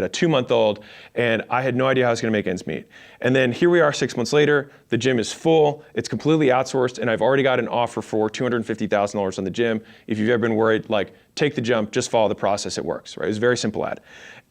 Speaker 1: a 2-month-old, and I had no idea how I was gonna make ends meet. And then here we are 6 months later, the gym is full, it's completely outsourced, and I've already got an offer for $250,000 on the gym. If you've ever been worried, like, take the jump, just follow the process, it works, right? It was a very simple ad.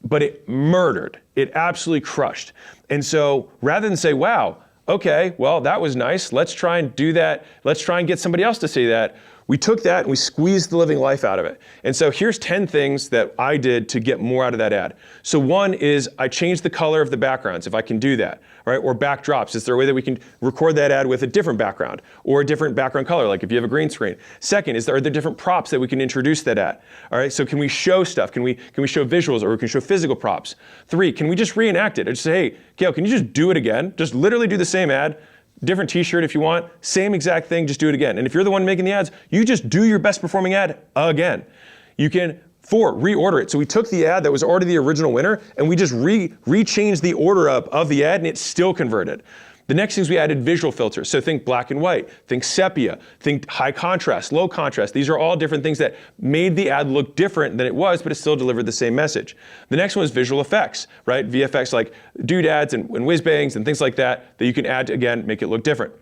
Speaker 1: But it murdered, it absolutely crushed. And so rather than say, wow, okay, well, that was nice, let's try and do that, let's try and get somebody else to say that, we took that and we squeezed the living life out of it. And so here's 10 things that I did to get more out of that ad. So one is I changed the color of the backgrounds, if I can do that, right? Or backdrops. Is there a way that we can record that ad with a different background or a different background color, like if you have a green screen? Second, are there different props that we can introduce that ad? All right, so can we show stuff? Can we show visuals, or we can show physical props? 3, can we just reenact it? Or just say, hey, Kale, can you just do it again? Just literally do the same ad. Different t-shirt if you want, same exact thing, just do it again. And if you're the one making the ads, you just do your best performing ad again. You can, 4, reorder it. So we took the ad that was already the original winner and we just re-changed the order up of the ad and it still converted. The next thing is we added visual filters. So think black and white, think sepia, think high contrast, low contrast. These are all different things that made the ad look different than it was, but it still delivered the same message. The next one is visual effects, right? VFX, like doodads and whiz bangs and things like that you can add to, again, make it look different.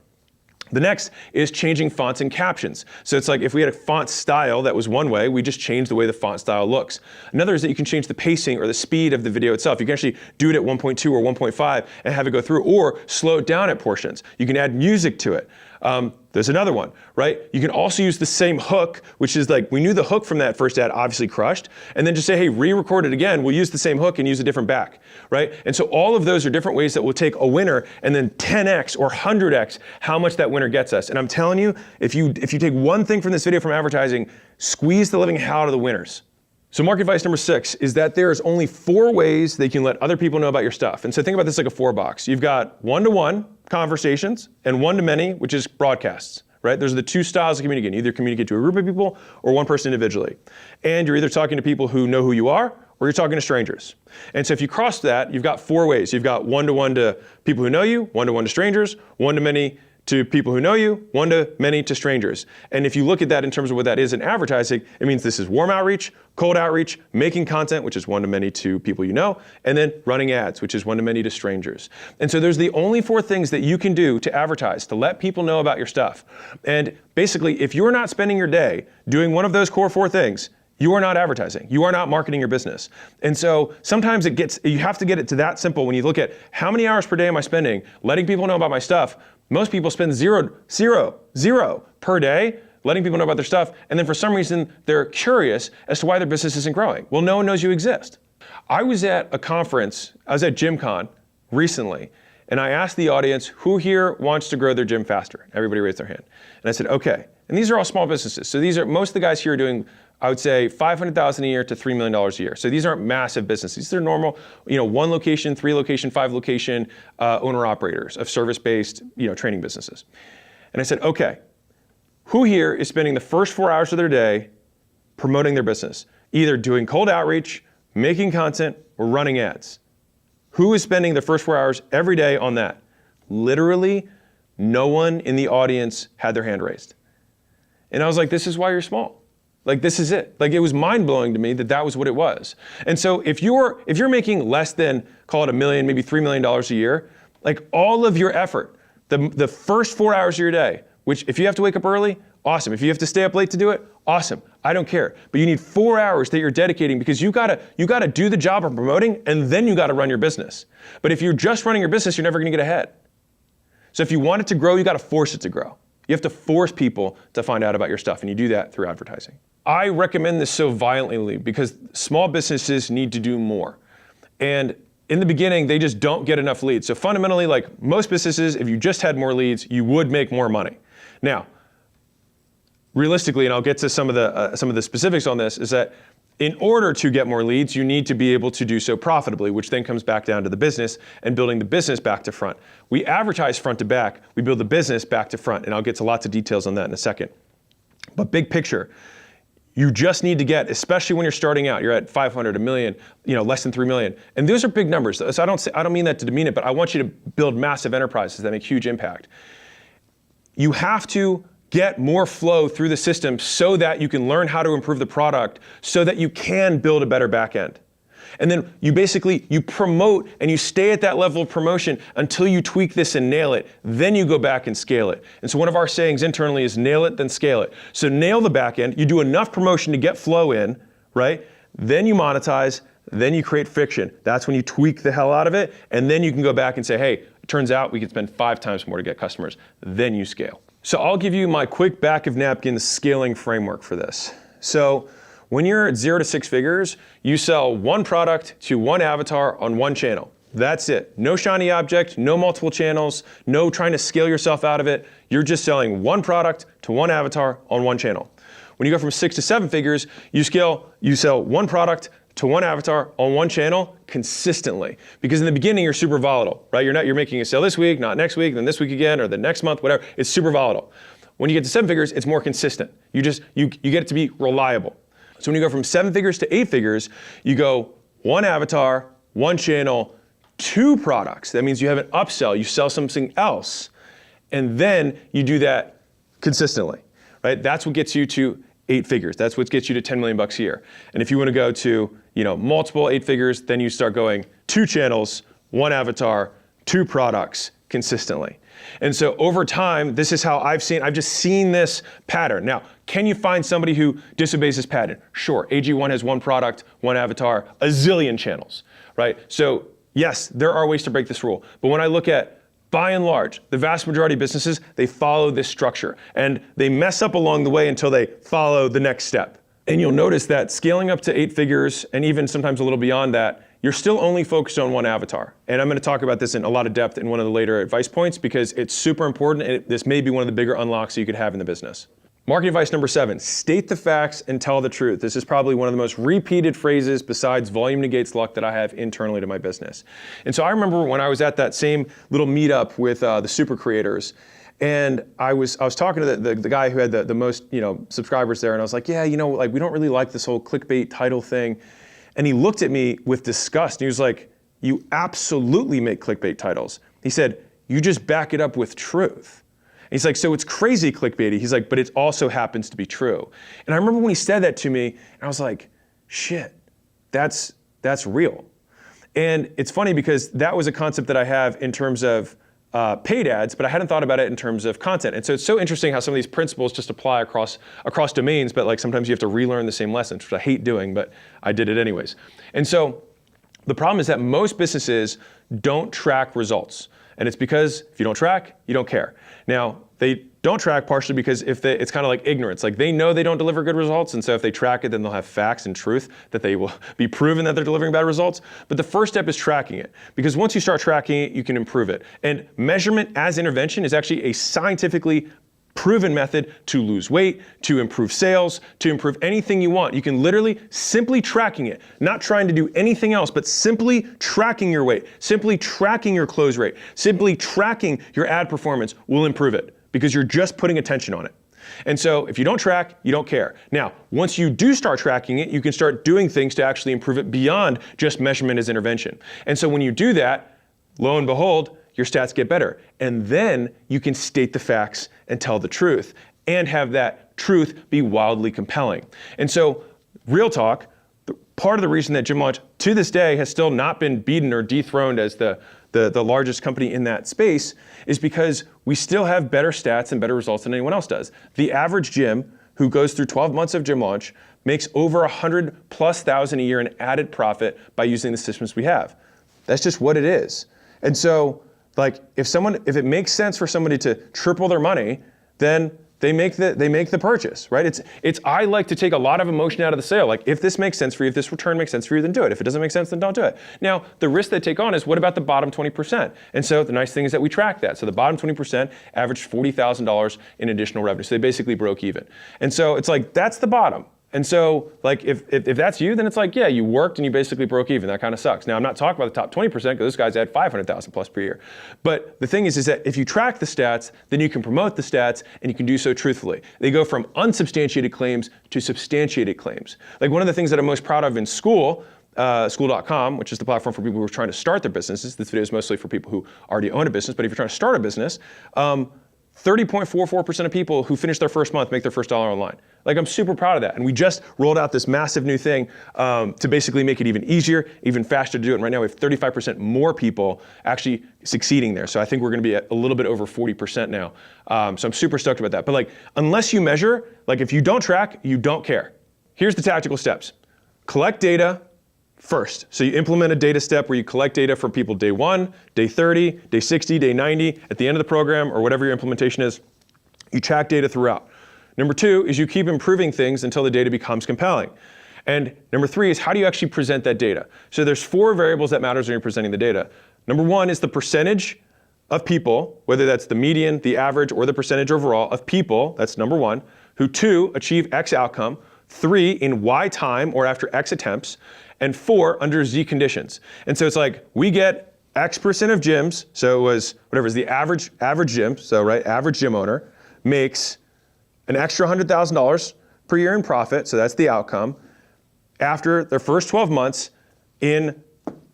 Speaker 1: The next is changing fonts and captions. So it's like if we had a font style that was one way, we just changed the way the font style looks. Another is that you can change the pacing or the speed of the video itself. You can actually do it at 1.2 or 1.5 and have it go through, or slow it down at portions. You can add music to it. There's another one, right? You can also use the same hook, which is like, we knew the hook from that first ad obviously crushed, and then just say, hey, re-record it again, we'll use the same hook and use a different back, right? And so all of those are different ways that will take a winner and then 10x or 100x how much that winner gets us. And I'm telling you, if you take one thing from this video from advertising, squeeze the living hell out of the winners. So market advice number 6 is that there's only 4 ways that you can let other people know about your stuff. And so think about this like a 4-box. You've got one-to-one conversations and one-to-many, which is broadcasts, right? Those are the 2 styles of communicating. You either communicate to a group of people or one person individually. And you're either talking to people who know who you are or you're talking to strangers. And so if you cross that, you've got 4 ways. You've got one-to-one to people who know you, one-to-one to strangers, one-to-many to people who know you, one-to-many to strangers. And if you look at that in terms of what that is in advertising, it means this is warm outreach, cold outreach, making content, which is one-to-many to people you know, and then running ads, which is one-to-many to strangers. And so there's the only 4 things that you can do to advertise, to let people know about your stuff. And basically, if you're not spending your day doing one of those core 4 things, you are not advertising. You are not marketing your business. And so sometimes you have to get it to that simple when you look at how many hours per day am I spending letting people know about my stuff. Most people spend zero per day letting people know about their stuff, and then for some reason they're curious as to why their business isn't growing. Well, no one knows you exist. I was at a conference, I was at GymCon recently, and I asked the audience, who here wants to grow their gym faster? Everybody raised their hand. And I said, okay. And these are all small businesses. So most of the guys here are doing, I would say, $500,000 a year to $3 million a year. So these aren't massive businesses. These are normal, 1 location, 3 location, 5 location owner operators of service-based, training businesses. And I said, okay, who here is spending the first 4 hours of their day promoting their business? Either doing cold outreach, making content, or running ads? Who is spending the first 4 hours every day on that? Literally No one in the audience had their hand raised. And I was like, this is why you're small. Like, this is it. Like, it was mind-blowing to me that that was what it was. And so if you're making less than, call it $1 million, maybe $3 million a year, like all of your effort, the first 4 hours of your day, which if you have to wake up early, awesome. If you have to stay up late to do it, awesome. I don't care. But you need 4 hours that you're dedicating because you gotta do the job of promoting, and then you gotta run your business. But if you're just running your business, you're never gonna get ahead. So if you want it to grow, you gotta force it to grow. You have to force people to find out about your stuff, and you do that through advertising. I recommend this so violently because small businesses need to do more. And in the beginning, they just don't get enough leads. So fundamentally, like most businesses, if you just had more leads, you would make more money. Now, realistically, and I'll get to some of the specifics on this, is that in order to get more leads, you need to be able to do so profitably, which then comes back down to the business and building the business back to front. We advertise front to back, we build the business back to front, and I'll get to lots of details on that in a second. But big picture, you just need to get, especially when you're starting out, you're at 500, 1 million, less than 3 million. And those are big numbers. So I don't mean that to demean it, but I want you to build massive enterprises that make huge impact. You have to get more flow through the system so that you can learn how to improve the product so that you can build a better back end. And then you promote and you stay at that level of promotion until you tweak this and nail it. Then you go back and scale it. And so one of our sayings internally is nail it, then scale it. So nail the back end, you do enough promotion to get flow in, right? Then you monetize, then you create friction. That's when you tweak the hell out of it. And then you can go back and say, hey, it turns out we could spend 5 times more to get customers. Then you scale. So I'll give you my quick back of napkin scaling framework for this. So when you're at 0 to 6 figures, you sell one product to one avatar on one channel. That's it. No shiny object, no multiple channels, no trying to scale yourself out of it. You're just selling one product to one avatar on one channel. When you go from 6 to 7 figures, you sell one product to one avatar on one channel consistently. Because in the beginning, you're super volatile, right? You're making a sale this week, not next week, then this week again, or the next month, whatever. It's super volatile. When you get to 7 figures, it's more consistent. You get it to be reliable. So when you go from 7 figures to 8 figures, you go one avatar, one channel, 2 products. That means you have an upsell, you sell something else, and then you do that consistently, right? That's what gets you to 8 figures. That's what gets you to 10 million bucks a year. And if you want to go to, multiple 8 figures, then you start going 2 channels, 1 avatar, 2 products consistently. And so over time, this is how I've just seen this pattern. Now, can you find somebody who disobeys this pattern? Sure, AG1 has 1 product, 1 avatar, a zillion channels, right? So yes, there are ways to break this rule. But when I look at, by and large, the vast majority of businesses, they follow this structure and they mess up along the way until they follow the next step. And you'll notice that scaling up to 8 figures and even sometimes a little beyond that, you're still only focused on one avatar. And I'm going to talk about this in a lot of depth in one of the later advice points because it's super important and this may be one of the bigger unlocks you could have in the business. Marketing advice number 7, state the facts and tell the truth. This is probably one of the most repeated phrases besides volume negates luck that I have internally to my business. And so I remember when I was at that same little meetup with the super creators, and I was talking to the guy who had the most subscribers there, and I was like, yeah, we don't really like this whole clickbait title thing. And he looked at me with disgust, and he was like, you absolutely make clickbait titles. He said, you just back it up with truth. And he's like, so it's crazy clickbaity. He's like, but it also happens to be true. And I remember when he said that to me, and I was like, shit, that's real. And it's funny because that was a concept that I have in terms of paid ads, but I hadn't thought about it in terms of content. And so it's so interesting how some of these principles just apply across domains, but like sometimes you have to relearn the same lessons, which I hate doing, but I did it anyways. And so the problem is that most businesses don't track results. And it's because if you don't track, you don't care. Now, they don't track partially because it's kind of like ignorance. Like they know they don't deliver good results, and so if they track it, then they'll have facts and truth that they will be proven that they're delivering bad results. But the first step is tracking it, because once you start tracking it, you can improve it. And measurement as intervention is actually a scientifically proven method to lose weight, to improve sales, to improve anything you want. You can literally simply tracking it, not trying to do anything else, but simply tracking your weight, simply tracking your close rate, simply tracking your ad performance will improve it because you're just putting attention on it. And so if you don't track, you don't care. Now, once you do start tracking it, you can start doing things to actually improve it beyond just measurement as intervention. And so when you do that, lo and behold, your stats get better. And then you can state the facts and tell the truth and have that truth be wildly compelling. And so, real talk, part of the reason that Gym Launch to this day has still not been beaten or dethroned as the largest company in that space is because we still have better stats and better results than anyone else does. The average gym who goes through 12 months of Gym Launch makes over 100,000+ a year in added profit by using the systems we have. That's just what it is. And so, like, if it makes sense for somebody to triple their money, then they make the purchase, right? I like to take a lot of emotion out of the sale. Like, if this makes sense for you, if this return makes sense for you, then do it. If it doesn't make sense, then don't do it. Now, the risk they take on is, what about the bottom 20%? And so the nice thing is that we track that. So the bottom 20% averaged $40,000 in additional revenue. So they basically broke even. And so it's like, that's the bottom. And so, like, if that's you, then it's like, yeah, you worked and you basically broke even. That kind of sucks. Now, I'm not talking about the top 20% because those guys add 500,000 plus per year. But the thing is that if you track the stats, then you can promote the stats and you can do so truthfully. They go from unsubstantiated claims to substantiated claims. Like, one of the things that I'm most proud of in school, school.com, which is the platform for people who are trying to start their businesses. This video is mostly for people who already own a business, but if you're trying to start a business, 30.44% of people who finish their first month make their first dollar online. Like, I'm super proud of that. And we just rolled out this massive new thing to basically make it even easier, even faster to do it. And right now we have 35% more people actually succeeding there. So I think we're gonna be at a little bit over 40% now. So I'm super stoked about that. But, like, unless you measure, like, if you don't track, you don't care. Here's the tactical steps. Collect data first. So you implement a data step where you collect data from people day 1, day 30, day 60, day 90, at the end of the program, or whatever your implementation is. You track data throughout. Number 2 is you keep improving things until the data becomes compelling. And number 3 is, how do you actually present that data? So there's 4 variables that matters when you're presenting the data. Number 1 is the percentage of people, whether that's the median, the average, or the percentage overall of people, that's number 1, who 2, achieve X outcome, 3, in Y time or after X attempts, and 4, under Z conditions. And so it's like, we get X% of gyms, so it was, whatever is the average gym, so right, average gym owner makes an extra $100,000 per year in profit, so that's the outcome, after their first 12 months in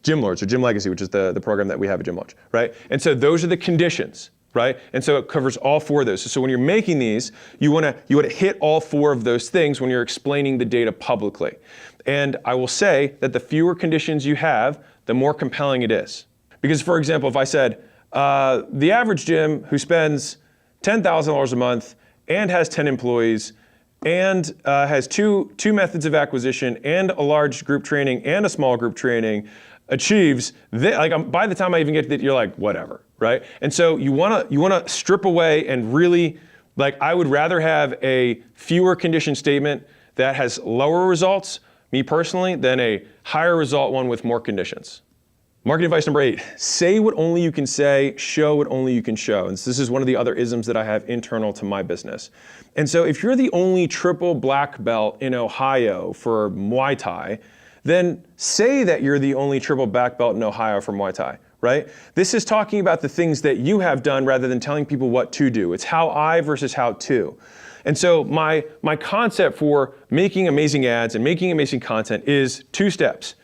Speaker 1: Gym Lords, or Gym Legacy, which is the program that we have at Gym Launch, right? And so those are the conditions, right? And so it covers all 4 of those. So when you're making these, you wanna hit all 4 of those things when you're explaining the data publicly. And I will say that the fewer conditions you have, the more compelling it is. Because, for example, if I said, the average gym who spends $10,000 a month and has 10 employees and has two methods of acquisition and a large group training and a small group training achieves, by the time I even get to that, you're like, whatever, right? And so you wanna strip away and really, like, I would rather have a fewer condition statement that has lower results, me personally, than a higher result one with more conditions. Marketing advice number 8, say what only you can say, show what only you can show. And this is one of the other isms that I have internal to my business. And so if you're the only triple black belt in Ohio for Muay Thai, then say that you're the only triple black belt in Ohio for Muay Thai, right? This is talking about the things that you have done rather than telling people what to do. It's how I versus how to. And so my concept for making amazing ads and making amazing content is 2 steps.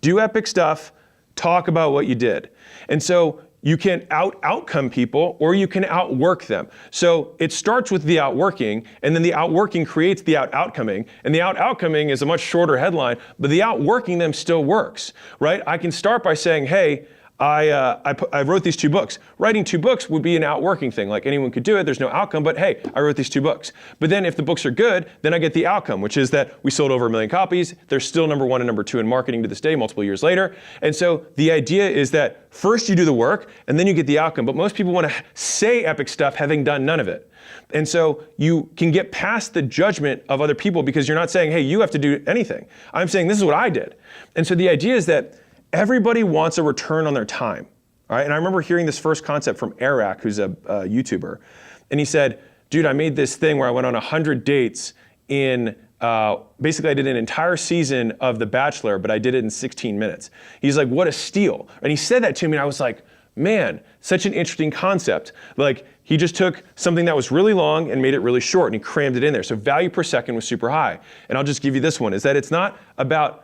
Speaker 1: Do epic stuff, talk about what you did. And so you can outcome people or you can outwork them. So it starts with the outworking, and then the outworking creates the outcoming, and the outcoming is a much shorter headline, but the outworking them still works, right? I can start by saying, hey, I wrote these 2 books. Writing 2 books would be an outworking thing. Like, anyone could do it, there's no outcome, but hey, I wrote these 2 books. But then if the books are good, then I get the outcome, which is that we sold over 1 million copies. They're still number 1 and number 2 in marketing to this day, multiple years later. And so the idea is that first you do the work, and then you get the outcome. But most people want to say epic stuff having done none of it. And so you can get past the judgment of other people because you're not saying, hey, you have to do anything. I'm saying, this is what I did. And so the idea is that everybody wants a return on their time, all right? And I remember hearing this first concept from Eric, who's a YouTuber, and he said, dude, I made this thing where I went on 100 dates in, basically I did an entire season of The Bachelor, but I did it in 16 minutes. He's like, what a steal. And he said that to me, and I was like, man, such an interesting concept. Like, he just took something that was really long and made it really short, and he crammed it in there. So value per second was super high. And I'll just give you this one, is that it's not about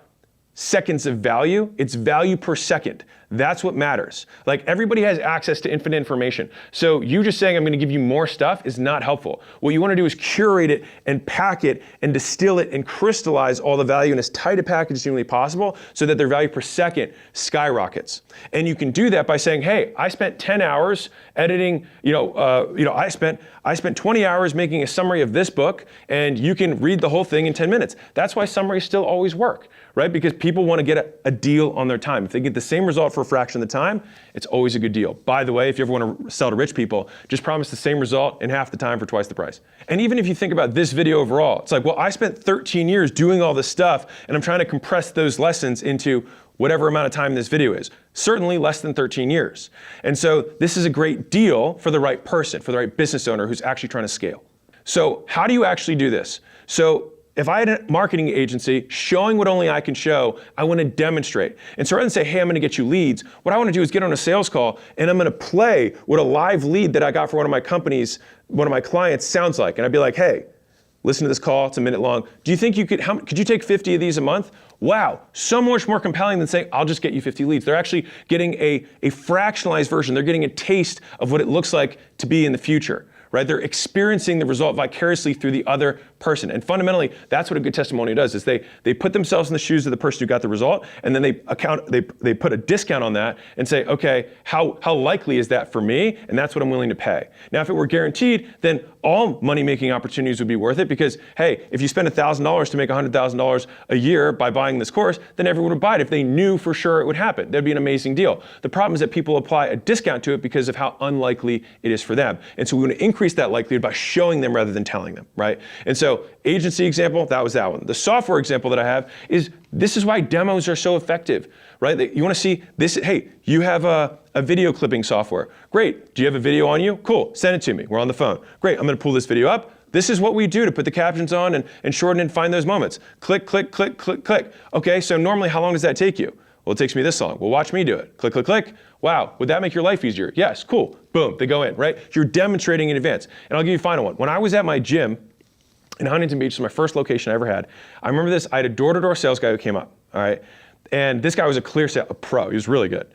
Speaker 1: seconds of value, it's value per second. That's what matters. Like, everybody has access to infinite information. So you just saying I'm going to give you more stuff is not helpful. What you want to do is curate it and pack it and distill it and crystallize all the value in as tight a package as humanly possible so that their value per second skyrockets. And you can do that by saying, hey, I spent 10 hours editing, I spent 20 hours making a summary of this book, and you can read the whole thing in 10 minutes. That's why summaries still always work, right? Because people want to get a deal on their time. If they get the same result for a fraction of the time, it's always a good deal. By the way, if you ever want to sell to rich people, just promise the same result in half the time for twice the price. And even if you think about this video overall, it's like, well, I spent 13 years doing all this stuff, and I'm trying to compress those lessons into whatever amount of time this video is. Certainly less than 13 years. And so this is a great deal for the right person, for the right business owner who's actually trying to scale. So how do you actually do this? So if I had a marketing agency showing what only I can show, I want to demonstrate. And so rather than say, hey, I'm going to get you leads, what I want to do is get on a sales call and I'm going to play what a live lead that I got for one of my companies, one of my clients sounds like. And I'd be like, hey, listen to this call, it's a minute long. Do you think you could you take 50 of these a month? Wow, so much more compelling than saying, I'll just get you 50 leads. They're actually getting a fractionalized version. They're getting a taste of what it looks like to be in the future, right? They're experiencing the result vicariously through the other person. And fundamentally, that's what a good testimonial does, is they put themselves in the shoes of the person who got the result, and then they put a discount on that and say, okay, how likely is that for me? And that's what I'm willing to pay. Now, if it were guaranteed, then all money-making opportunities would be worth it because, hey, if you spend $1,000 to make $100,000 a year by buying this course, then everyone would buy it if they knew for sure it would happen. That'd be an amazing deal. The problem is that people apply a discount to it because of how unlikely it is for them. And so we want to increase that likelihood by showing them rather than telling them, right? And so agency example, that was that one. The software example that I have is, this is why demos are so effective, right? You want to see this, hey, you have a video clipping software. Great, do you have a video on you? Cool, send it to me, we're on the phone. Great, I'm going to pull this video up. This is what we do to put the captions on and shorten and find those moments. Click, click, click, click, click. Okay, so normally how long does that take you? Well, it takes me this long. Well, watch me do it. Click, click, click. Wow, would that make your life easier? Yes, cool. Boom, they go in, right? You're demonstrating in advance. And I'll give you a final one. When I was at my gym in Huntington Beach, it's my first location I ever had. I remember this, I had a door-to-door sales guy who came up, all right? And this guy was a pro, he was really good.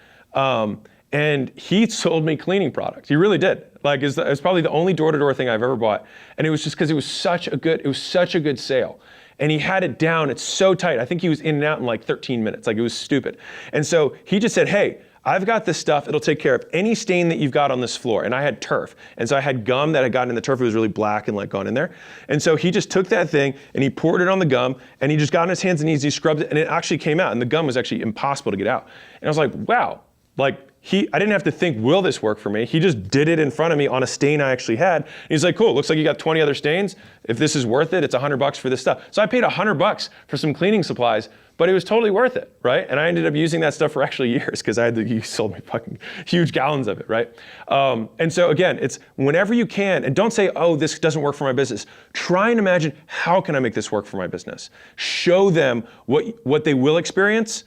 Speaker 1: And he sold me cleaning products. He really did. Like, it was probably the only door-to-door thing I've ever bought. And it was just because it was such a good sale. And he had it down, it's so tight. I think he was in and out in like 13 minutes, like it was stupid. And so he just said, hey, I've got this stuff, it'll take care of any stain that you've got on this floor. And I had turf. And so I had gum that had gotten in the turf, it was really black and like gone in there. And so he just took that thing and he poured it on the gum and he just got on his hands and knees, he scrubbed it and it actually came out and the gum was actually impossible to get out. And I was like, wow, like I didn't have to think, will this work for me? He just did it in front of me on a stain I actually had. And he's like, cool, looks like you got 20 other stains. If this is worth it, it's $100 for this stuff. So I paid $100 for some cleaning supplies, but it was totally worth it, right? And I ended up using that stuff for actually years because he sold me fucking huge gallons of it, right? And so again, it's whenever you can, and don't say, oh, this doesn't work for my business. Try and imagine, how can I make this work for my business? Show them what they will experience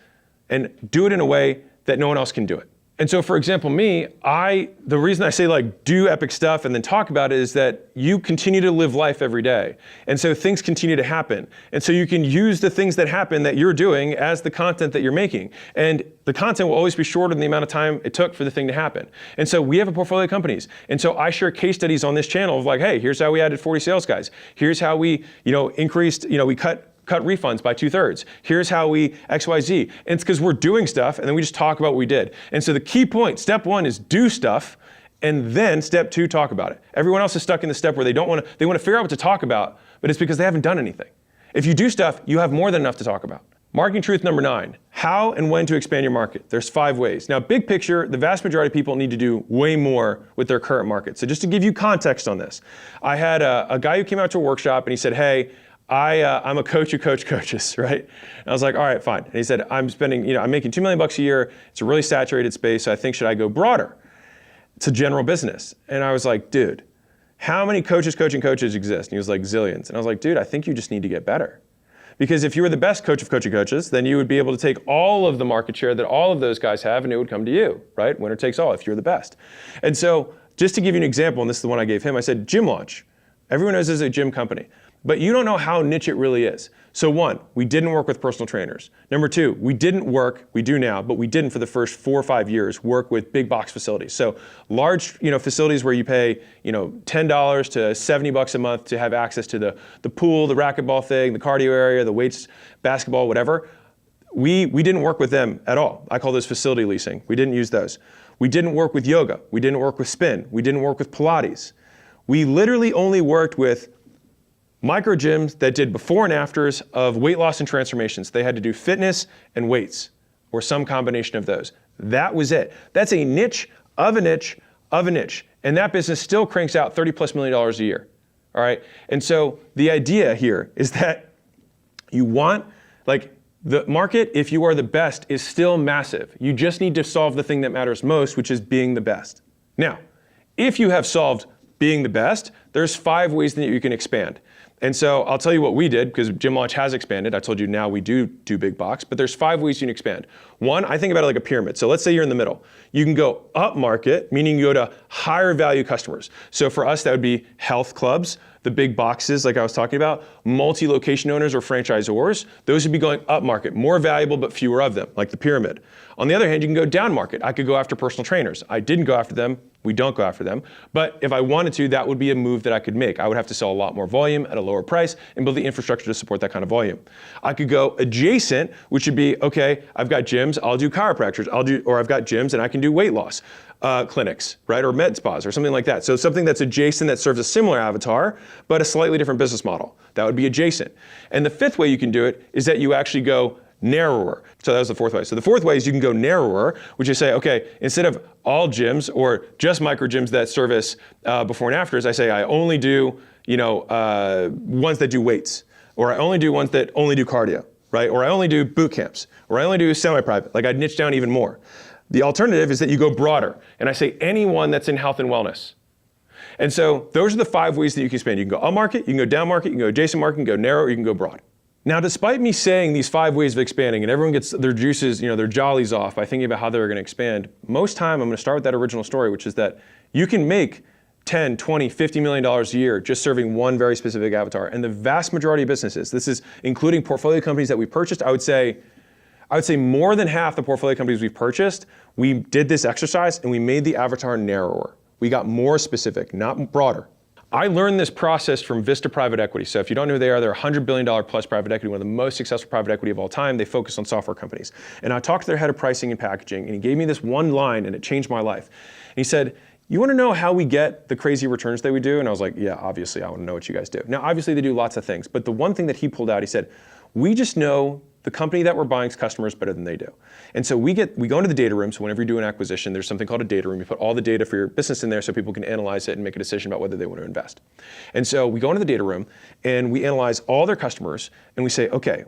Speaker 1: and do it in a way that no one else can do it. And so for example, the reason I say like do epic stuff and then talk about it is that you continue to live life every day. And so things continue to happen. And so you can use the things that happen that you're doing as the content that you're making. And the content will always be shorter than the amount of time it took for the thing to happen. And so we have a portfolio of companies. And so I share case studies on this channel of like, hey, here's how we added 40 sales guys. Here's how we, increased, we cut refunds by 2/3. Here's how we XYZ. And it's because we're doing stuff and then we just talk about what we did. And so the key point, step one is do stuff, and then step two, talk about it. Everyone else is stuck in the step where they want to figure out what to talk about, but it's because they haven't done anything. If you do stuff, you have more than enough to talk about. Marketing truth number 9, how and when to expand your market. There's 5 ways. Now, big picture, the vast majority of people need to do way more with their current market. So just to give you context on this, I had a guy who came out to a workshop and he said, hey, I'm a coach who coaches, right? And I was like, all right, fine. And he said, I'm making $2 million a year. It's a really saturated space. So I think, should I go broader? It's a general business. And I was like, dude, how many coaches exist? And he was like, zillions. And I was like, dude, I think you just need to get better. Because if you were the best coach of coaches, then you would be able to take all of the market share that all of those guys have and it would come to you, right? Winner takes all if you're the best. And so just to give you an example, and this is the one I gave him, I said, gym launch. Everyone knows this is a gym company. but you don't know how niche it really is. So one, we didn't work with personal trainers. Number two, we do now, but we didn't for the first 4 or 5 years work with big box facilities. So large, facilities where you pay, $10 to $70 a month to have access to the pool, the racquetball thing, the cardio area, the weights, basketball, whatever. We didn't work with them at all. I call those facility leasing. We didn't use those. We didn't work with yoga. We didn't work with spin. We didn't work with Pilates. We literally only worked with micro gyms that did before and afters of weight loss and transformations. They had to do fitness and weights or some combination of those. That was it. That's a niche of a niche of a niche. And that business still cranks out $30+ million a year. All right. And so the idea here is that you want, the market, if you are the best, is still massive. You just need to solve the thing that matters most, which is being the best. Now, if you have solved being the best, there's 5 ways that you can expand. And so I'll tell you what we did, because Gym Launch has expanded. I told you now we do big box, but there's 5 ways you can expand. One, I think about it like a pyramid. So let's say you're in the middle. You can go up market, meaning you go to higher value customers. So for us, that would be health clubs, the big boxes like I was talking about, multi-location owners or franchisors. Those would be going up market, more valuable but fewer of them, like the pyramid. On the other hand, you can go down market. I could go after personal trainers. I didn't go after them. We don't go after them. But if I wanted to, that would be a move that I could make. I would have to sell a lot more volume at a lower price and build the infrastructure to support that kind of volume. I could go adjacent, which would be, okay, I've got gyms, I'll do chiropractors, or I've got gyms and I can do weight loss clinics, right? Or med spas or something like that. So something that's adjacent that serves a similar avatar, but a slightly different business model. That would be adjacent. And the 5th way you can do it is that you actually go narrower. So that was the 4th way. So the 4th way is you can go narrower, which is say, okay, instead of all gyms or just micro gyms that service before and afters, I say I only do, ones that do weights, or I only do ones that only do cardio, right? Or I only do boot camps, or I only do semi-private. Like I'd niche down even more. The alternative is that you go broader, and I say anyone that's in health and wellness. And so those are the 5 ways that you can expand. You can go up market, you can go down market, you can go adjacent market, you can go narrow, or you can go broad. Now, despite me saying these 5 ways of expanding, and everyone gets their juices, their jollies off by thinking about how they're going to expand, most time I'm going to start with that original story, which is that you can make $10, $20, $50 million a year just serving one very specific avatar. And the vast majority of businesses, this is including portfolio companies that we purchased, I would say more than half the portfolio companies we've purchased, we did this exercise and we made the avatar narrower. We got more specific, not broader. I learned this process from Vista Private Equity. So if you don't know who they are, they're $100 billion plus private equity, one of the most successful private equity of all time. They focus on software companies. And I talked to their head of pricing and packaging, and he gave me this one line, and it changed my life. And he said, you want to know how we get the crazy returns that we do? And I was like, yeah, obviously, I want to know what you guys do. Now, obviously, they do lots of things. But the one thing that he pulled out, he said, we just know the company that we're buying's customers better than they do. And so we go into the data room. So whenever you do an acquisition, there's something called a data room. You put all the data for your business in there so people can analyze it and make a decision about whether they want to invest. And so we go into the data room and we analyze all their customers and we say, okay,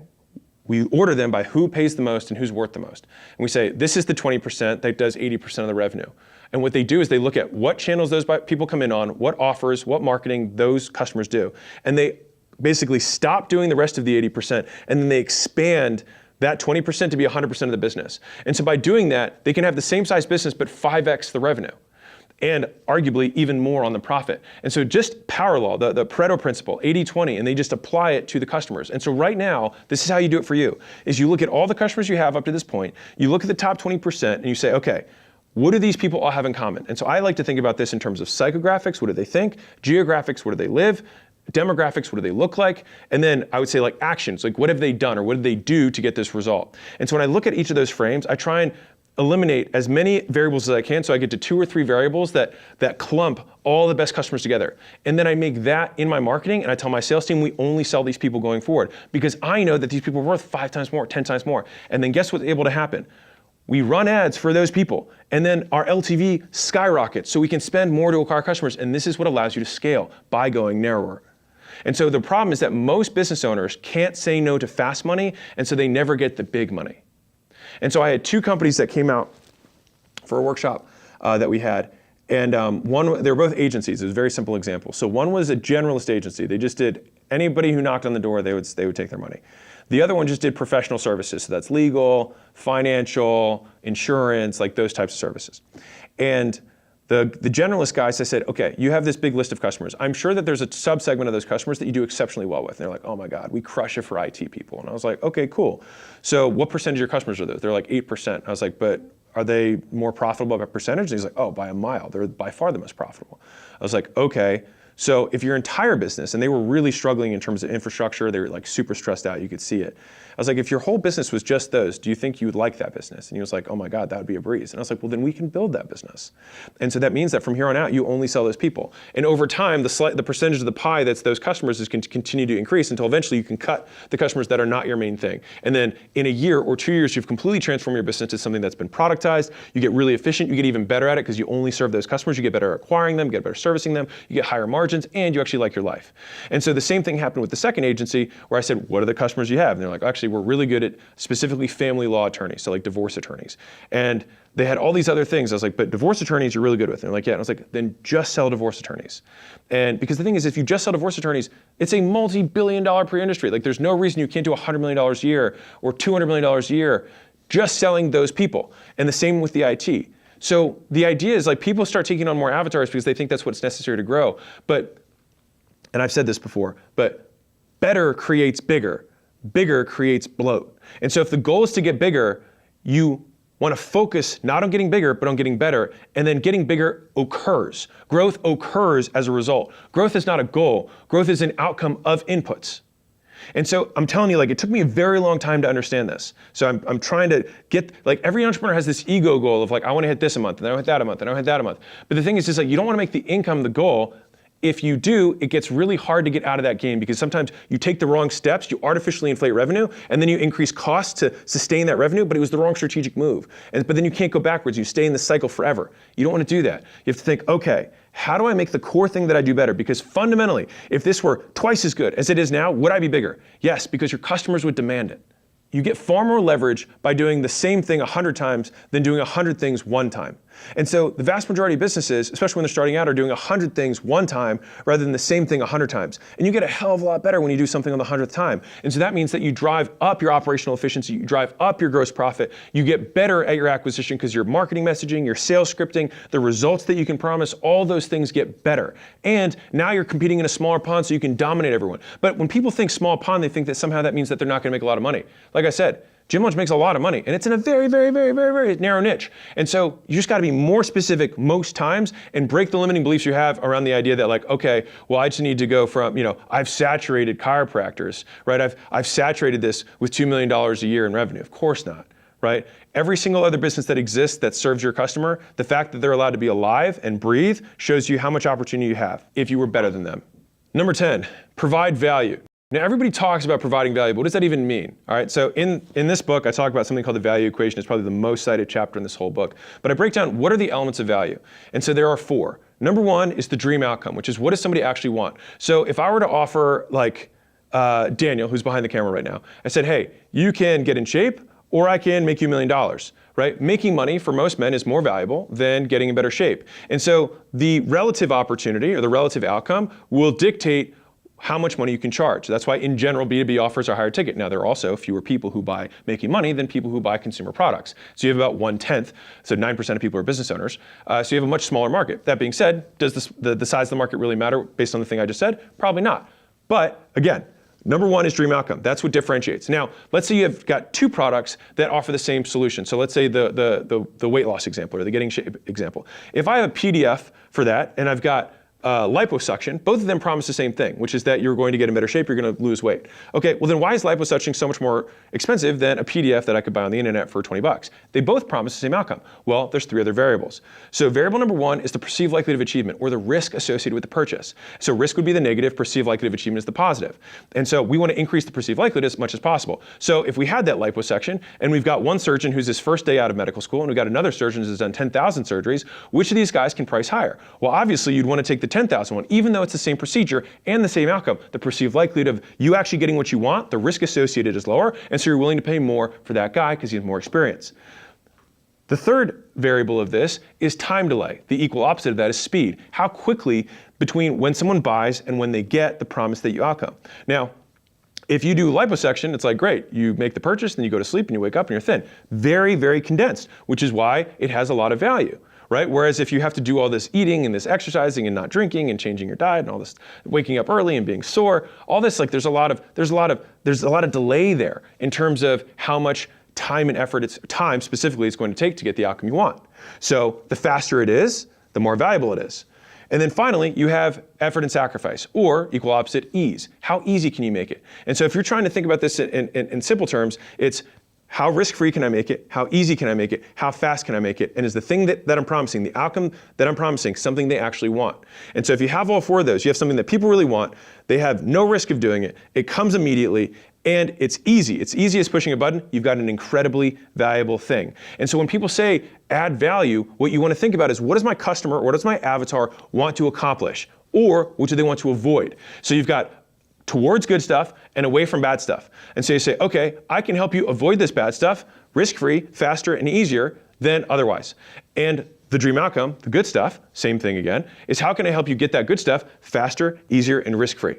Speaker 1: we order them by who pays the most and who's worth the most. And we say, this is the 20% that does 80% of the revenue. And what they do is they look at what channels those people come in on, what offers, what marketing those customers do. And they basically stop doing the rest of the 80%, and then they expand that 20% to be 100% of the business. And so by doing that, they can have the same size business, but 5x the revenue, and arguably even more on the profit. And so just power law, the Pareto principle, 80-20, and they just apply it to the customers. And so right now, this is how you do it for you, is you look at all the customers you have up to this point, you look at the top 20%, and you say, okay, what do these people all have in common? And so I like to think about this in terms of psychographics, what do they think? Geographics, where do they live? Demographics, what do they look like? And then I would say like actions, like what have they done or what did they do to get this result? And so when I look at each of those frames, I try and eliminate as many variables as I can so I get to 2 or 3 variables that clump all the best customers together. And then I make that in my marketing and I tell my sales team we only sell these people going forward because I know that these people are worth 5 times more, 10 times more. And then guess what's able to happen? We run ads for those people, and then our LTV skyrockets so we can spend more to acquire customers, and this is what allows you to scale by going narrower. And so the problem is that most business owners can't say no to fast money, and so they never get the big money. And so I had 2 companies that came out for a workshop that we had, and they were both agencies. It was a very simple example. So one was a generalist agency. They just did anybody who knocked on the door, they would take their money. The other one just did professional services. So that's legal, financial, insurance, like those types of services. And The generalist guys, I said, okay, you have this big list of customers. I'm sure that there's a subsegment of those customers that you do exceptionally well with. And they're like, oh my God, we crush it for IT people. And I was like, okay, cool. So what percentage of your customers are those? They're like 8%. I was like, but are they more profitable by percentage? And he's like, oh, by a mile. They're by far the most profitable. I was like, okay. So if your entire business, and they were really struggling in terms of infrastructure, they were like super stressed out, you could see it. I was like, if your whole business was just those, do you think you would like that business? And he was like, oh my God, that would be a breeze. And I was like, well, then we can build that business. And so that means that from here on out, you only sell those people. And over time, the percentage of the pie that's those customers is going to continue to increase until eventually you can cut the customers that are not your main thing. And then in a year or 2 years, you've completely transformed your business to something that's been productized. You get really efficient. You get even better at it because you only serve those customers. You get better at acquiring them, you get better servicing them, you get higher margins, and you actually like your life. And so the same thing happened with the second agency where I said, what are the customers you have? And they're like, actually, we're really good at specifically family law attorneys, so like divorce attorneys. And they had all these other things. I was like, but divorce attorneys you're really good with. And they're like, yeah. And I was like, then just sell divorce attorneys. And because the thing is, if you just sell divorce attorneys, it's a multi-billion-dollar per industry. Like there's no reason you can't do $100 million a year or $200 million a year just selling those people. And the same with the IT. So the idea is like people start taking on more avatars because they think that's what's necessary to grow. But, and I've said this before, but better creates bigger. Bigger creates bloat. And so if the goal is to get bigger, you want to focus not on getting bigger, but on getting better. And then getting bigger occurs. Growth occurs as a result. Growth is not a goal. Growth is an outcome of inputs. And so I'm telling you, like, it took me a very long time to understand this. So I'm trying to get, like, every entrepreneur has this ego goal of like, I want to hit this a month, and then I hit that a month, and I hit that a month. But the thing is just like, you don't want to make the income the goal. If you do, it gets really hard to get out of that game because sometimes you take the wrong steps, you artificially inflate revenue, and then you increase costs to sustain that revenue, but it was the wrong strategic move. But then you can't go backwards, you stay in the cycle forever. You don't want to do that. You have to think, okay, how do I make the core thing that I do better? Because fundamentally, if this were twice as good as it is now, would I be bigger? Yes, because your customers would demand it. You get far more leverage by doing the same thing 100 times than doing 100 things one time. And so the vast majority of businesses, especially when they're starting out, are doing 100 things one time rather than the same thing 100 times. And you get a hell of a lot better when you do something on the 100th time. And so that means that you drive up your operational efficiency, you drive up your gross profit, you get better at your acquisition because your marketing messaging, your sales scripting, the results that you can promise, all those things get better. And now you're competing in a smaller pond so you can dominate everyone. But when people think small pond, they think that somehow that means that they're not going to make a lot of money. Like I said, Gym Lunch makes a lot of money, and it's in a very, very, very, very, very narrow niche. And so you just got to be more specific most times and break the limiting beliefs you have around the idea that like, okay, well, I just need to go from, I've saturated chiropractors, right? I've saturated this with $2 million a year in revenue. Of course not, right? Every single other business that exists that serves your customer, the fact that they're allowed to be alive and breathe shows you how much opportunity you have if you were better than them. Number 10, provide value. Now, everybody talks about providing value, but what does that even mean? All right, so in this book, I talk about something called the value equation. It's probably the most cited chapter in this whole book. But I break down what are the elements of value. And so there are 4. Number 1 is the dream outcome, which is what does somebody actually want? So if I were to offer like Daniel, who's behind the camera right now, I said, hey, you can get in shape or I can make you $1 million. Right? Making money for most men is more valuable than getting in better shape. And so the relative opportunity or the relative outcome will dictate how much money you can charge. That's why in general B2B offers a higher ticket. Now there are also fewer people who buy making money than people who buy consumer products. So you have about 1/10, so 9% of people are business owners. So you have a much smaller market. That being said, does the size of the market really matter based on the thing I just said? Probably not. But again, number 1 is dream outcome. That's what differentiates. Now, let's say you've got 2 products that offer the same solution. So let's say the weight loss example or the getting shape example. If I have a PDF for that and I've got liposuction, both of them promise the same thing, which is that you're going to get in better shape, you're going to lose weight. Okay, well then why is liposuction so much more expensive than a PDF that I could buy on the internet for 20 bucks? They both promise the same outcome. Well, there's 3 other variables. So variable number 1 is the perceived likelihood of achievement or the risk associated with the purchase. So risk would be the negative, perceived likelihood of achievement is the positive. And so we want to increase the perceived likelihood as much as possible. So if we had that liposuction and we've got one surgeon who's his first day out of medical school and we've got another surgeon who's done 10,000 surgeries, which of these guys can price higher? Well, obviously you'd want to take the 10,000 one, even though it's the same procedure and the same outcome. The perceived likelihood of you actually getting what you want, the risk associated is lower, and so you're willing to pay more for that guy because he has more experience. The third variable of this is time delay. The equal opposite of that is speed. How quickly between when someone buys and when they get the promise that you outcome. Now, if you do liposuction, it's like, great, you make the purchase, then you go to sleep and you wake up and you're thin. Very, very condensed, which is why it has a lot of value. right? Whereas if you have to do all this eating and this exercising and not drinking and changing your diet and all this, waking up early and being sore, all this, like there's a lot of delay there in terms of how much time and effort, time specifically, it's going to take to get the outcome you want. So the faster it is, the more valuable it is. And then finally, you have effort and sacrifice, or equal opposite, ease. How easy can you make it? And so if you're trying to think about this in simple terms, it's how risk-free can I make it? How easy can I make it? How fast can I make it? And is the thing that I'm promising, the outcome that I'm promising, something they actually want? And so if you have all four of those, you have something that people really want, they have no risk of doing it, it comes immediately, and it's easy. It's easy as pushing a button. You've got an incredibly valuable thing. And so when people say add value, what you want to think about is what does my customer or what does my avatar want to accomplish? Or what do they want to avoid? So you've got towards good stuff and away from bad stuff. And so you say, okay, I can help you avoid this bad stuff, risk-free, faster, and easier than otherwise. And the dream outcome, the good stuff, same thing again, is how can I help you get that good stuff faster, easier, and risk-free?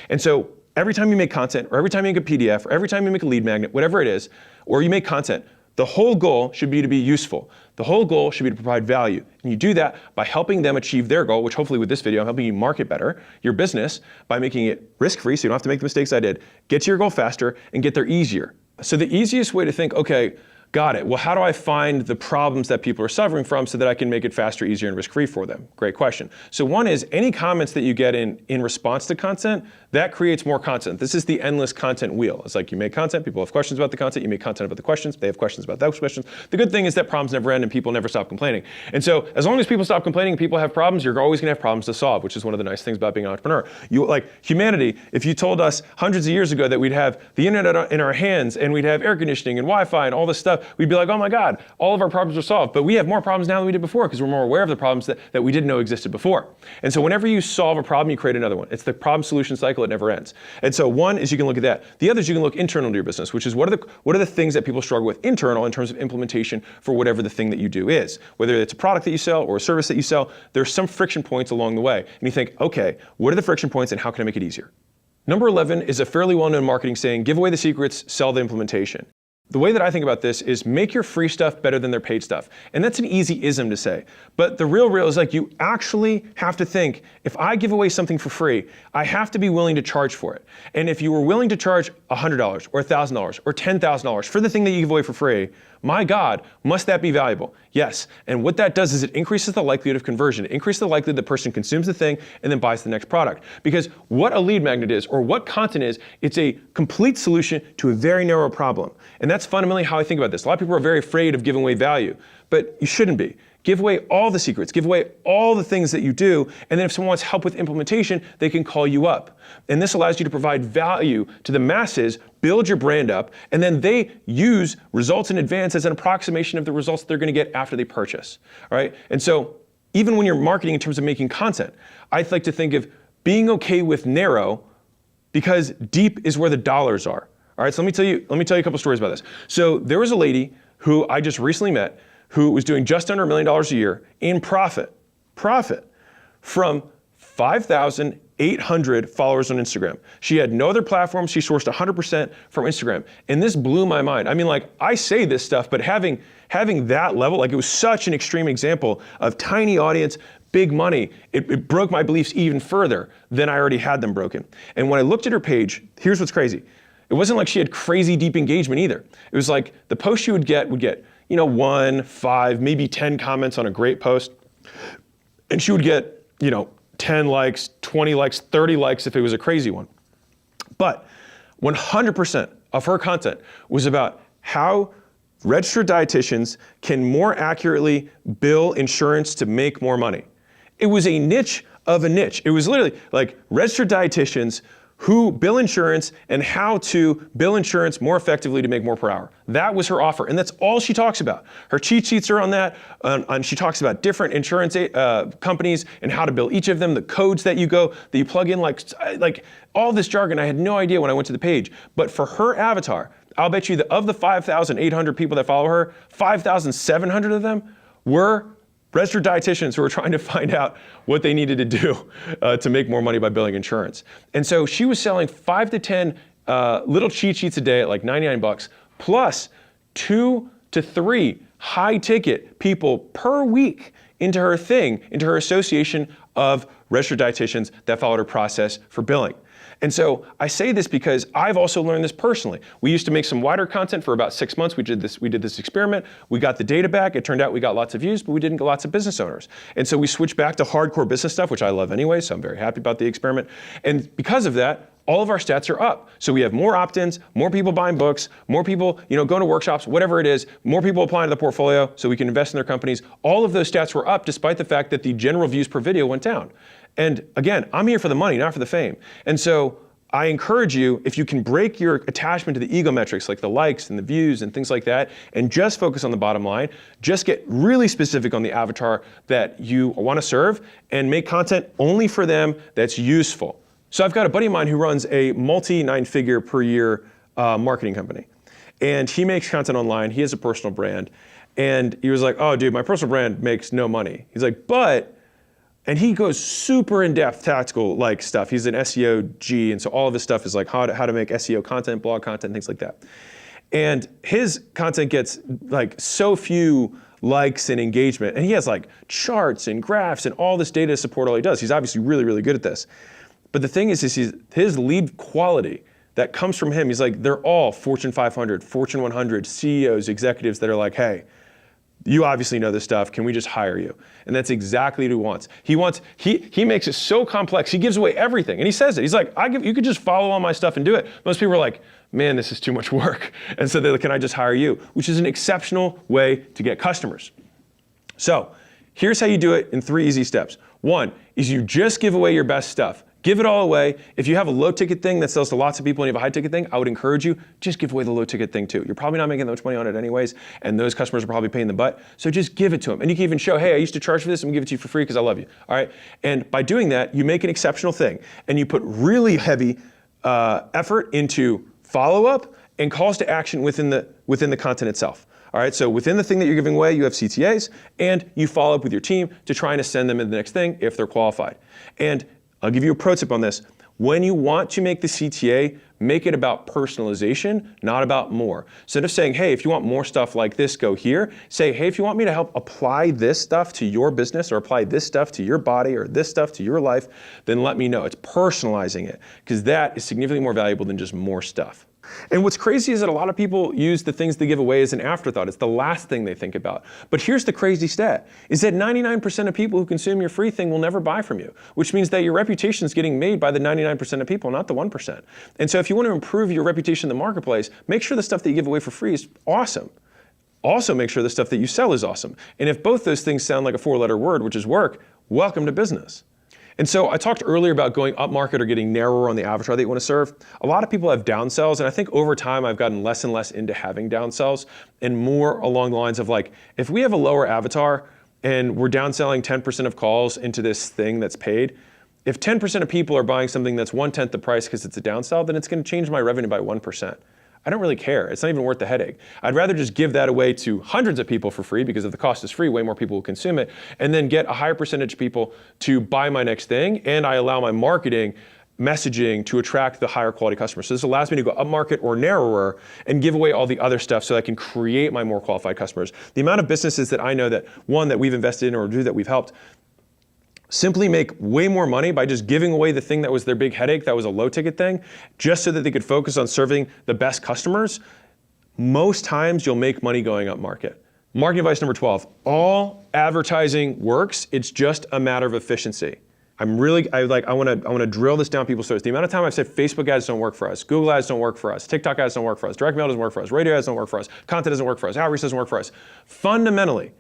Speaker 1: And so every time you make content, or every time you make a PDF, or every time you make a lead magnet, whatever it is, or you make content, the whole goal should be to be useful. The whole goal should be to provide value. And you do that by helping them achieve their goal, which hopefully with this video, I'm helping you market better, your business, by making it risk-free so you don't have to make the mistakes I did, get to your goal faster, and get there easier. So the easiest way to think, okay, got it. Well, how do I find the problems that people are suffering from so that I can make it faster, easier, and risk-free for them? Great question. So one is any comments that you get in response to content, that creates more content. This is the endless content wheel. It's like you make content, people have questions about the content, you make content about the questions, they have questions about those questions. The good thing is that problems never end and people never stop complaining. And so as long as people stop complaining and people have problems, you're always gonna have problems to solve, which is one of the nice things about being an entrepreneur. Like humanity, if you told us hundreds of years ago that we'd have the internet in our hands and we'd have air conditioning and Wi-Fi and all this stuff, we'd be like, oh my God, all of our problems are solved. But we have more problems now than we did before because we're more aware of the problems that we didn't know existed before. And so whenever you solve a problem, you create another one. It's the problem solution cycle, it never ends. And so one is you can look at that. The other is you can look internal to your business, which is what are the things that people struggle with internal in terms of implementation for whatever the thing that you do is. Whether it's a product that you sell or a service that you sell, there's some friction points along the way. And you think, okay, what are the friction points and how can I make it easier? Number 11 is a fairly well-known marketing saying, give away the secrets, sell the implementation. The way that I think about this is make your free stuff better than their paid stuff. And that's an easy ism to say. But the real is like you actually have to think, if I give away something for free, I have to be willing to charge for it. And if you were willing to charge $100 or $1,000 or $10,000 for the thing that you give away for free, my God, must that be valuable? Yes. And what that does is it increases the likelihood of conversion. It increases the likelihood the person consumes the thing and then buys the next product. Because what a lead magnet is, or what content is, it's a complete solution to a very narrow problem. And that's fundamentally how I think about this. A lot of people are very afraid of giving away value, but you shouldn't be. Give away all the secrets, give away all the things that you do, and then if someone wants help with implementation, they can call you up. And this allows you to provide value to the masses, build your brand up, and then they use results in advance as an approximation of the results they're gonna get after they purchase, all right? And so even when you're marketing in terms of making content, I like to think of being okay with narrow because deep is where the dollars are. All right, so let me tell you a couple stories about this. So there was a lady who I just recently met who was doing just under $1 million a year in profit from 5,800 followers on Instagram. She had no other platforms. She sourced 100% from Instagram. And this blew my mind. I mean, like, I say this stuff, but having that level, like it was such an extreme example of tiny audience, big money, it broke my beliefs even further than I already had them broken. And when I looked at her page, here's what's crazy. It wasn't like she had crazy deep engagement either. It was like the post she would get, 1, 5, maybe 10 comments on a great post. And she would get, 10 likes, 20 likes, 30 likes if it was a crazy one. But 100% of her content was about how registered dietitians can more accurately bill insurance to make more money. It was a niche of a niche. It was literally like registered dietitians who bill insurance and how to bill insurance more effectively to make more per hour. That was her offer, and that's all she talks about. Her cheat sheets are on that, and she talks about different insurance companies and how to bill each of them, the codes that you plug in, like all this jargon. I had no idea when I went to the page, but for her avatar, I'll bet you that of the 5,800 people that follow her, 5,700 of them were registered dietitians who were trying to find out what they needed to do to make more money by billing insurance. And so she was selling 5 to 10 little cheat sheets a day at like 99 bucks, plus 2 to 3 high ticket people per week into her thing, into her association of registered dietitians that followed her process for billing. And so I say this because I've also learned this personally. We used to make some wider content for about 6 months. We did this experiment. We got the data back. It turned out we got lots of views, but we didn't get lots of business owners. And so we switched back to hardcore business stuff, which I love anyway, so I'm very happy about the experiment. And because of that, all of our stats are up. So we have more opt-ins, more people buying books, more people going to workshops, whatever it is, more people applying to the portfolio so we can invest in their companies. All of those stats were up despite the fact that the general views per video went down. And again, I'm here for the money, not for the fame. And so I encourage you, if you can break your attachment to the ego metrics like the likes and the views and things like that, and just focus on the bottom line, just get really specific on the avatar that you want to serve and make content only for them that's useful. So I've got a buddy of mine who runs a multi-9-figure per year marketing company. And he makes content online. He has a personal brand. And he was like, oh, dude, my personal brand makes no money. He's like, and he goes super in-depth tactical like stuff. He's an SEO G, and so all of his stuff is like how to make SEO content, blog content, things like that. And his content gets like so few likes and engagement, and he has like charts and graphs and all this data to support all he does. He's obviously really, really good at this. But the thing is his lead quality that comes from him, he's like, they're all Fortune 500, Fortune 100, CEOs, executives that are like, hey, you obviously know this stuff. Can we just hire you? And that's exactly what he wants. He makes it so complex. He gives away everything. And he says it. He's like, you could just follow all my stuff and do it. Most people are like, man, this is too much work. And so they're like, can I just hire you? Which is an exceptional way to get customers. So here's how you do it in 3 easy steps. 1 is you just give away your best stuff. Give it all away. If you have a low ticket thing that sells to lots of people and you have a high ticket thing, I would encourage you, just give away the low ticket thing too. You're probably not making that much money on it anyways, and those customers are probably paying the butt. So just give it to them. And you can even show, hey, I used to charge for this, I'm gonna give it to you for free because I love you, all right? And by doing that, you make an exceptional thing, and you put really heavy effort into follow-up and calls to action within the content itself. All right, so within the thing that you're giving away, you have CTAs, and you follow up with your team to try and send them in the next thing if they're qualified. And I'll give you a pro tip on this. When you want to make the CTA, make it about personalization, not about more. Instead of saying, hey, if you want more stuff like this, go here, say, hey, if you want me to help apply this stuff to your business or apply this stuff to your body or this stuff to your life, then let me know. It's personalizing it, because that is significantly more valuable than just more stuff. And what's crazy is that a lot of people use the things they give away as an afterthought. It's the last thing they think about. But here's the crazy stat, is that 99% of people who consume your free thing will never buy from you, which means that your reputation is getting made by the 99% of people, not the 1%. And so if you want to improve your reputation in the marketplace, make sure the stuff that you give away for free is awesome. Also make sure the stuff that you sell is awesome. And if both those things sound like a 4-letter word, which is work, welcome to business. And so I talked earlier about going up market or getting narrower on the avatar that you want to serve. A lot of people have downsells, and I think over time I've gotten less and less into having downsells and more along the lines of like, if we have a lower avatar and we're downselling 10% of calls into this thing that's paid, if 10% of people are buying something that's 1/10 the price because it's a downsell, then it's going to change my revenue by 1%. I don't really care. It's not even worth the headache. I'd rather just give that away to hundreds of people for free, because if the cost is free, way more people will consume it, and then get a higher percentage of people to buy my next thing, and I allow my marketing messaging to attract the higher quality customers. So this allows me to go up market or narrower and give away all the other stuff so I can create my more qualified customers. The amount of businesses that I know that, one, that we've invested in or two that we've helped, simply make way more money by just giving away the thing that was their big headache, that was a low ticket thing, just so that they could focus on serving the best customers. Most times you'll make money going up market. Marketing advice number 12, all advertising works, it's just a matter of efficiency. I want to drill this down people's throats. The amount of time I've said Facebook ads don't work for us, Google ads don't work for us, TikTok ads don't work for us, direct mail doesn't work for us, radio ads don't work for us, content doesn't work for us, outreach doesn't work for us. Fundamentally,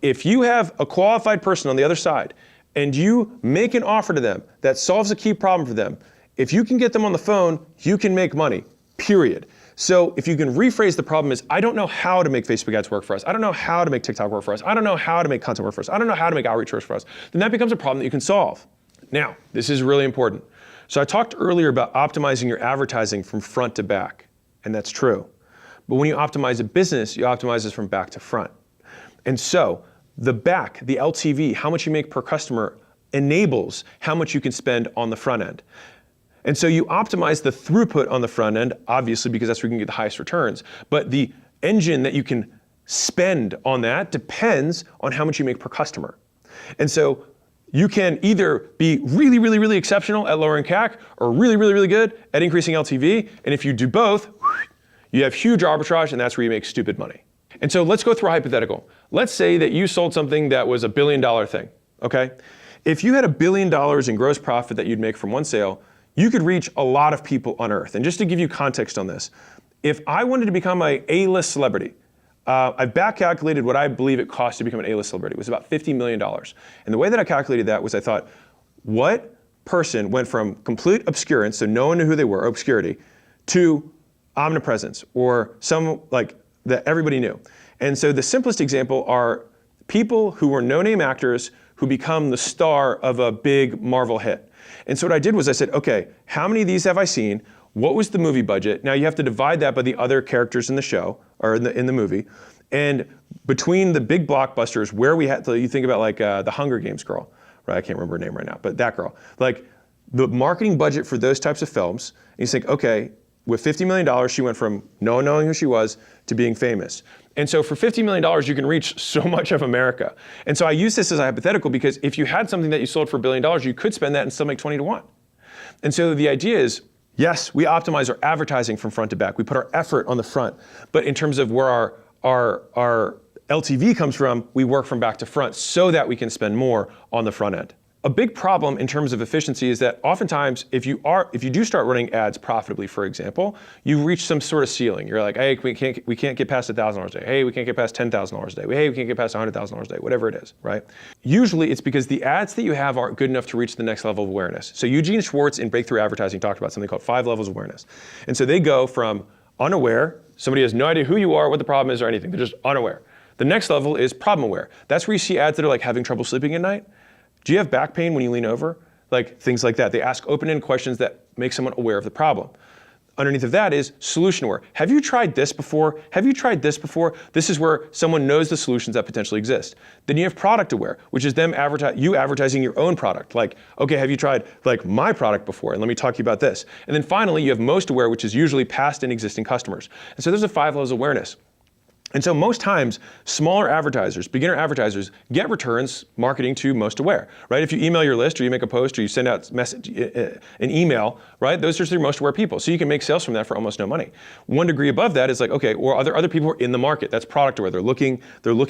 Speaker 1: if you have a qualified person on the other side and you make an offer to them that solves a key problem for them, if you can get them on the phone, you can make money, period. So if you can rephrase the problem as, I don't know how to make Facebook ads work for us, I don't know how to make TikTok work for us, I don't know how to make content work for us, I don't know how to make outreach work for us, then that becomes a problem that you can solve. Now, this is really important. So I talked earlier about optimizing your advertising from front to back, and that's true. But when you optimize a business, you optimize this from back to front. And so, the back, the LTV, how much you make per customer, enables how much you can spend on the front end. And so you optimize the throughput on the front end, obviously, because that's where you can get the highest returns. But the engine that you can spend on that depends on how much you make per customer. And so you can either be really, really, really exceptional at lowering CAC or really, really, really good at increasing LTV. And if you do both, you have huge arbitrage, and that's where you make stupid money. And so let's go through a hypothetical. Let's say that you sold something that was $1 billion thing, okay? If you had $1 billion in gross profit that you'd make from one sale, you could reach a lot of people on earth. And just to give you context on this, if I wanted to become a A-list celebrity, I back calculated what I believe it cost to become an A-list celebrity. It was about $50 million. And the way that I calculated that was I thought, what person went from complete obscurance, so no one knew who they were, obscurity, to omnipresence, or some like that everybody knew. And so the simplest example are people who were no-name actors who become the star of a big Marvel hit. And so what I did was I said, okay, how many of these have I seen? What was the movie budget? Now you have to divide that by the other characters in the show, or in the movie. And between the big blockbusters where we had, so you think about like the Hunger Games girl, right? I can't remember her name right now, but that girl. Like the marketing budget for those types of films, and you think, okay, with $50 million, she went from no one knowing who she was to being famous. And so for $50 million, you can reach so much of America. And so I use this as a hypothetical because if you had something that you sold for $1 billion, you could spend that and still make 20 to 1. And so the idea is, yes, we optimize our advertising from front to back. We put our effort on the front. But in terms of where our LTV comes from, we work from back to front so that we can spend more on the front end. A big problem in terms of efficiency is that oftentimes, if you do start running ads profitably, for example, you reach some sort of ceiling. You're like, hey, we can't get past $1,000 a day. Hey, we can't get past $10,000 a day. Hey, we can't get past $100,000 a day. Whatever it is, right? Usually, it's because the ads that you have aren't good enough to reach the next level of awareness. So Eugene Schwartz in Breakthrough Advertising talked about something called 5 levels of awareness, and so they go from unaware. Somebody has no idea who you are, what the problem is, or anything. They're just unaware. The next level is problem aware. That's where you see ads that are like having trouble sleeping at night. Do you have back pain when you lean over? Like things like that. They ask open-ended questions that make someone aware of the problem. Underneath of that is solution aware. Have you tried this before? Have you tried this before? This is where someone knows the solutions that potentially exist. Then you have product aware, which is them advertising your own product. Like, okay, have you tried like my product before? And let me talk to you about this. And then finally, you have most aware, which is usually past and existing customers. And so there's a 5 levels of awareness. And so most times, smaller advertisers, beginner advertisers, get returns marketing to most aware, right? If you email your list or you make a post or you send out an email, right? Those are your most aware people. So you can make sales from that for almost no money. 1 degree above that is like, okay, or other people who are in the market. That's product aware. They're looking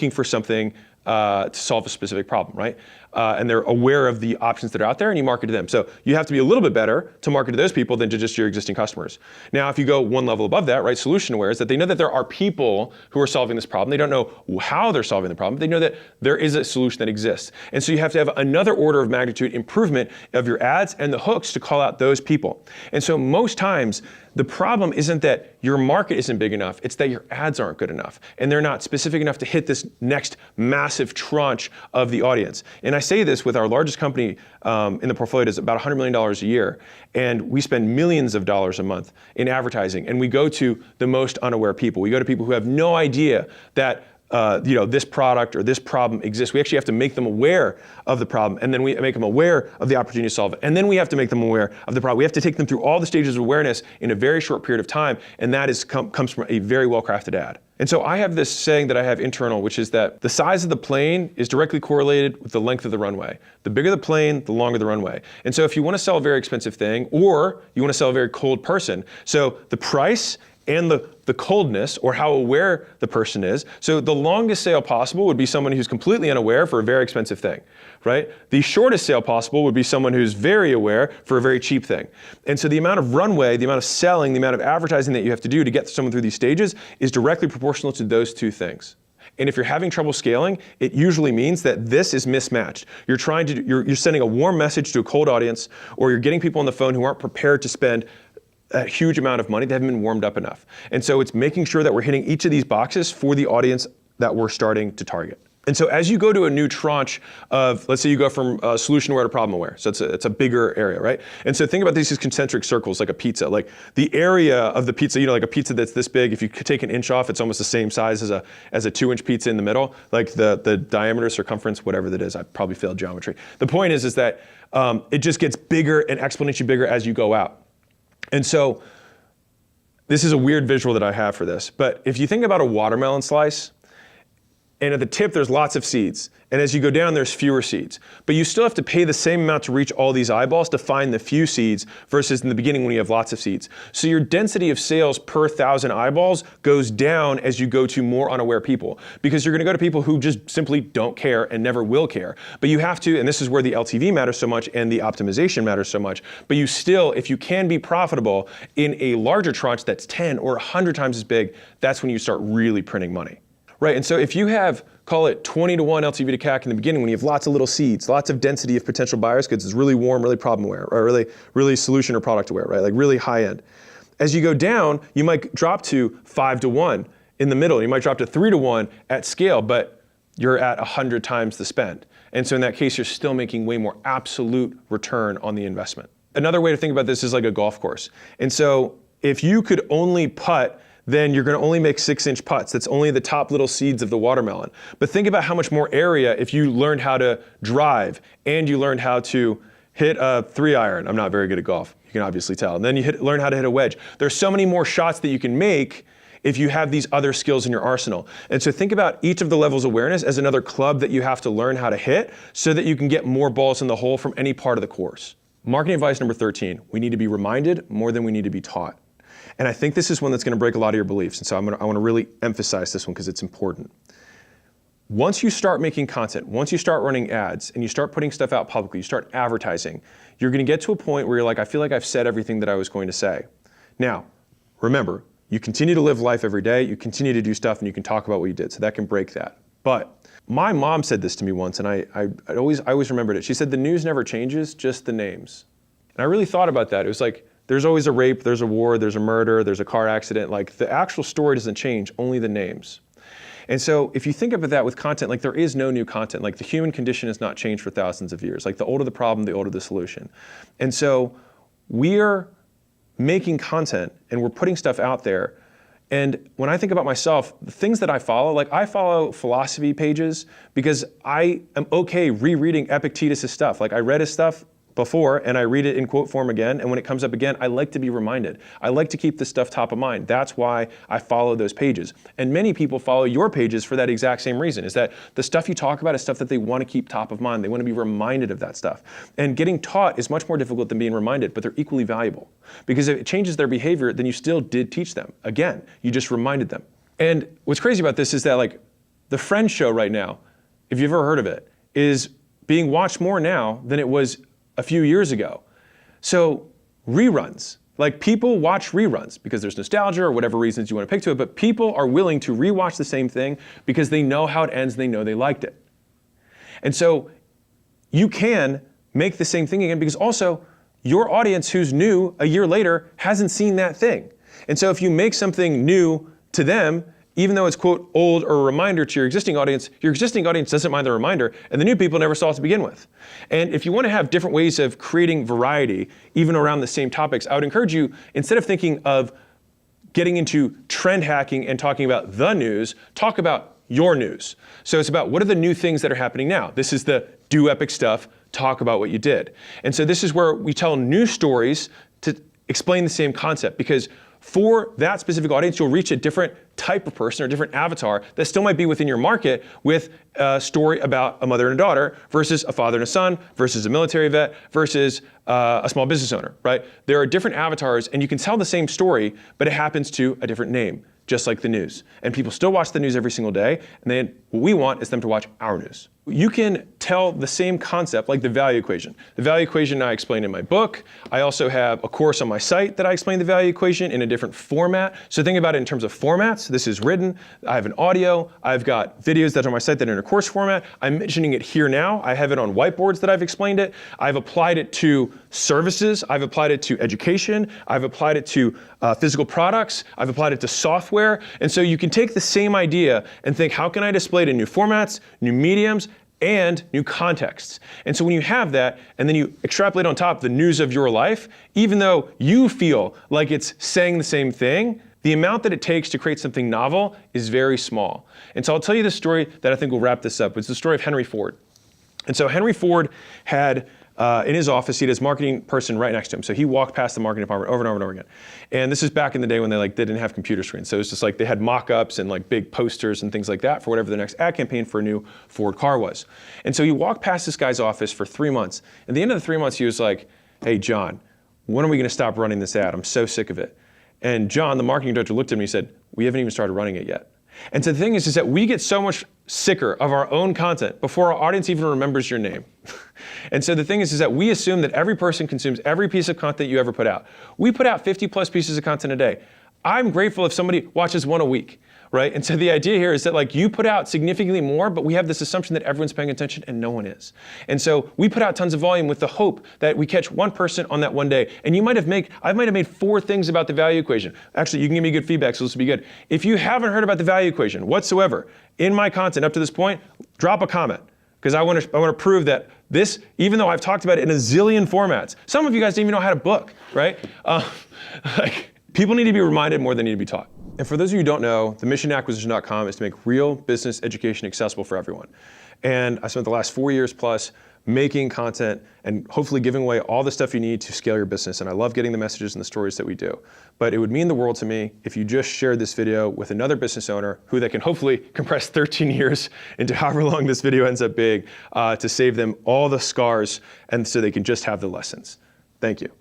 Speaker 1: for something to solve a specific problem, right? And they're aware of the options that are out there, and you market to them. So you have to be a little bit better to market to those people than to just your existing customers. Now, if you go 1 level above that, right, solution aware is that they know that there are people who are solving this problem. They don't know how they're solving the problem. They know that there is a solution that exists. And so you have to have another order of magnitude improvement of your ads and the hooks to call out those people. And so most times, the problem isn't that your market isn't big enough, it's that your ads aren't good enough. And they're not specific enough to hit this next massive tranche of the audience. And I say this with our largest company in the portfolio is about $100 million a year. And we spend millions of dollars a month in advertising. And we go to the most unaware people. We go to people who have no idea that this product or this problem exists. We actually have to make them aware of the problem, and then we make them aware of the opportunity to solve it. And then we have to make them aware of the problem. We have to take them through all the stages of awareness in a very short period of time, and that comes from a very well-crafted ad. And so I have this saying that I have internal, which is that the size of the plane is directly correlated with the length of the runway. The bigger the plane, the longer the runway. And so if you want to sell a very expensive thing, or you want to sell a very cold person, so the price and the coldness, or how aware the person is. So the longest sale possible would be someone who's completely unaware for a very expensive thing, right? The shortest sale possible would be someone who's very aware for a very cheap thing. And so the amount of runway, the amount of selling, the amount of advertising that you have to do to get someone through these stages is directly proportional to those two things. And if you're having trouble scaling, it usually means that this is mismatched. You're sending a warm message to a cold audience, or you're getting people on the phone who aren't prepared to spend a huge amount of money. They haven't been warmed up enough. And so it's making sure that we're hitting each of these boxes for the audience that we're starting to target. And so as you go to a new tranche of, let's say you go from solution aware to problem aware. So it's a bigger area, right? And so think about these as concentric circles, like a pizza. Like the area of the pizza, like a pizza that's this big, if you could take an inch off, it's almost the same size as a 2-inch pizza in the middle. Like the diameter, circumference, whatever that is. I probably failed geometry. The point is that it just gets bigger and exponentially bigger as you go out. And so this is a weird visual that I have for this, but if you think about a watermelon slice, And at the tip, there's lots of seeds. And as you go down, there's fewer seeds. But you still have to pay the same amount to reach all these eyeballs to find the few seeds versus in the beginning when you have lots of seeds. So your density of sales per 1,000 eyeballs goes down as you go to more unaware people, because you're going to go to people who just simply don't care and never will care. But you have to, and this is where the LTV matters so much and the optimization matters so much, but you still, if you can be profitable in a larger tranche that's 10 or 100 times as big, that's when you start really printing money. Right, and so if you have, call it 20 to 1 LTV to CAC in the beginning when you have lots of little seeds, lots of density of potential buyers because it's really warm, really problem aware, or really solution or product aware, right? Like really high end. As you go down, you might drop to 5 to 1 in the middle. You might drop to 3 to 1 at scale, but you're at 100 times the spend. And so in that case, you're still making way more absolute return on the investment. Another way to think about this is like a golf course. And so if you could only putt, then you're going to only make 6-inch putts. That's only the top little seeds of the watermelon. But think about how much more area if you learned how to drive and you learned how to hit a 3-iron. I'm not very good at golf, you can obviously tell. And then you learn how to hit a wedge. There's so many more shots that you can make if you have these other skills in your arsenal. And so think about each of the levels of awareness as another club that you have to learn how to hit so that you can get more balls in the hole from any part of the course. Marketing advice number 13, we need to be reminded more than we need to be taught. And I think this is one that's going to break a lot of your beliefs. And so I want to really emphasize this one because it's important. Once you start making content, once you start running ads and you start putting stuff out publicly, you start advertising, you're going to get to a point where you're like, I feel like I've said everything that I was going to say. Now, remember, you continue to live life every day, you continue to do stuff, and you can talk about what you did. So that can break that. But my mom said this to me once, and I always remembered it. She said, the news never changes, just the names. And I really thought about that. It was like, there's always a rape, there's a war, there's a murder, there's a car accident. Like the actual story doesn't change, only the names. And so if you think about that with content, like there is no new content. Like the human condition has not changed for thousands of years. Like the older the problem, the older the solution. And so we're making content and we're putting stuff out there. And when I think about myself, the things that I follow, like I follow philosophy pages because I am okay rereading Epictetus' stuff. Like I read his stuff before and I read it in quote form again, and when it comes up again, I like to be reminded. I like to keep this stuff top of mind. That's why I follow those pages. And many people follow your pages for that exact same reason, is that the stuff you talk about is stuff that they want to keep top of mind. They want to be reminded of that stuff. And getting taught is much more difficult than being reminded, but they're equally valuable. Because if it changes their behavior, then you still did teach them. Again, you just reminded them. And what's crazy about this is that like the Friends show right now, if you've ever heard of it, is being watched more now than it was a few years ago. So reruns, like people watch reruns because there's nostalgia or whatever reasons you want to pick to it, but people are willing to rewatch the same thing because they know how it ends and they know they liked it. And so you can make the same thing again because also your audience who's new a year later hasn't seen that thing. And so if you make something new to them, even though it's quote old or a reminder to your existing audience doesn't mind the reminder, and the new people never saw it to begin with. And if you want to have different ways of creating variety, even around the same topics, I would encourage you, instead of thinking of getting into trend hacking and talking about the news, talk about your news. So it's about what are the new things that are happening now. This is the do epic stuff, talk about what you did. And so this is where we tell new stories to explain the same concept, because for that specific audience, you'll reach a different type of person or different avatar that still might be within your market with a story about a mother and a daughter versus a father and a son versus a military vet versus a small business owner, right? There are different avatars and you can tell the same story, but it happens to a different name, just like the news. And people still watch the news every single day, and then what we want is them to watch our news. You can tell the same concept, like the value equation. The value equation I explained in my book. I also have a course on my site that I explain the value equation in a different format. So think about it in terms of formats. This is written, I have an audio, I've got videos that are on my site that are in a course format. I'm mentioning it here now. I have it on whiteboards that I've explained it. I've applied it to services. I've applied it to education. I've applied it to physical products. I've applied it to software. And so you can take the same idea and think, how can I display it in new formats, new mediums, and new contexts? And so when you have that, and then you extrapolate on top the news of your life, even though you feel like it's saying the same thing, the amount that it takes to create something novel is very small. And so I'll tell you this story that I think will wrap this up. It's the story of Henry Ford. And so Henry Ford had in his office. He had his marketing person right next to him. So he walked past the marketing department over and over and over again. And this is back in the day when they didn't have computer screens. So it was just they had mock-ups and big posters and things like that for whatever the next ad campaign for a new Ford car was. And so he walked past this guy's office for 3 months. At the end of the 3 months, he was like, hey, John, when are we going to stop running this ad? I'm so sick of it. And John, the marketing director, looked at me and said, we haven't even started running it yet. And so the thing is that we get so much sicker of our own content before our audience even remembers your name. And so the thing is that we assume that every person consumes every piece of content you ever put out. We put out 50 plus pieces of content a day. I'm grateful if somebody watches one a week, right? And so the idea here is that you put out significantly more, but we have this assumption that everyone's paying attention and no one is. And so we put out tons of volume with the hope that we catch one person on that one day. And I might have made 4 things about the value equation. Actually, you can give me good feedback, so this will be good. If you haven't heard about the value equation whatsoever in my content up to this point, drop a comment. Because I want to prove that this, even though I've talked about it in a zillion formats, some of you guys didn't even know how to book, right? People need to be reminded more than they need to be taught. And for those of you who don't know, themissionacquisition.com is to make real business education accessible for everyone. And I spent the last 4 years plus making content and hopefully giving away all the stuff you need to scale your business. And I love getting the messages and the stories that we do. But it would mean the world to me if you just shared this video with another business owner who they can hopefully compress 13 years into however long this video ends up being to save them all the scars and so they can just have the lessons. Thank you.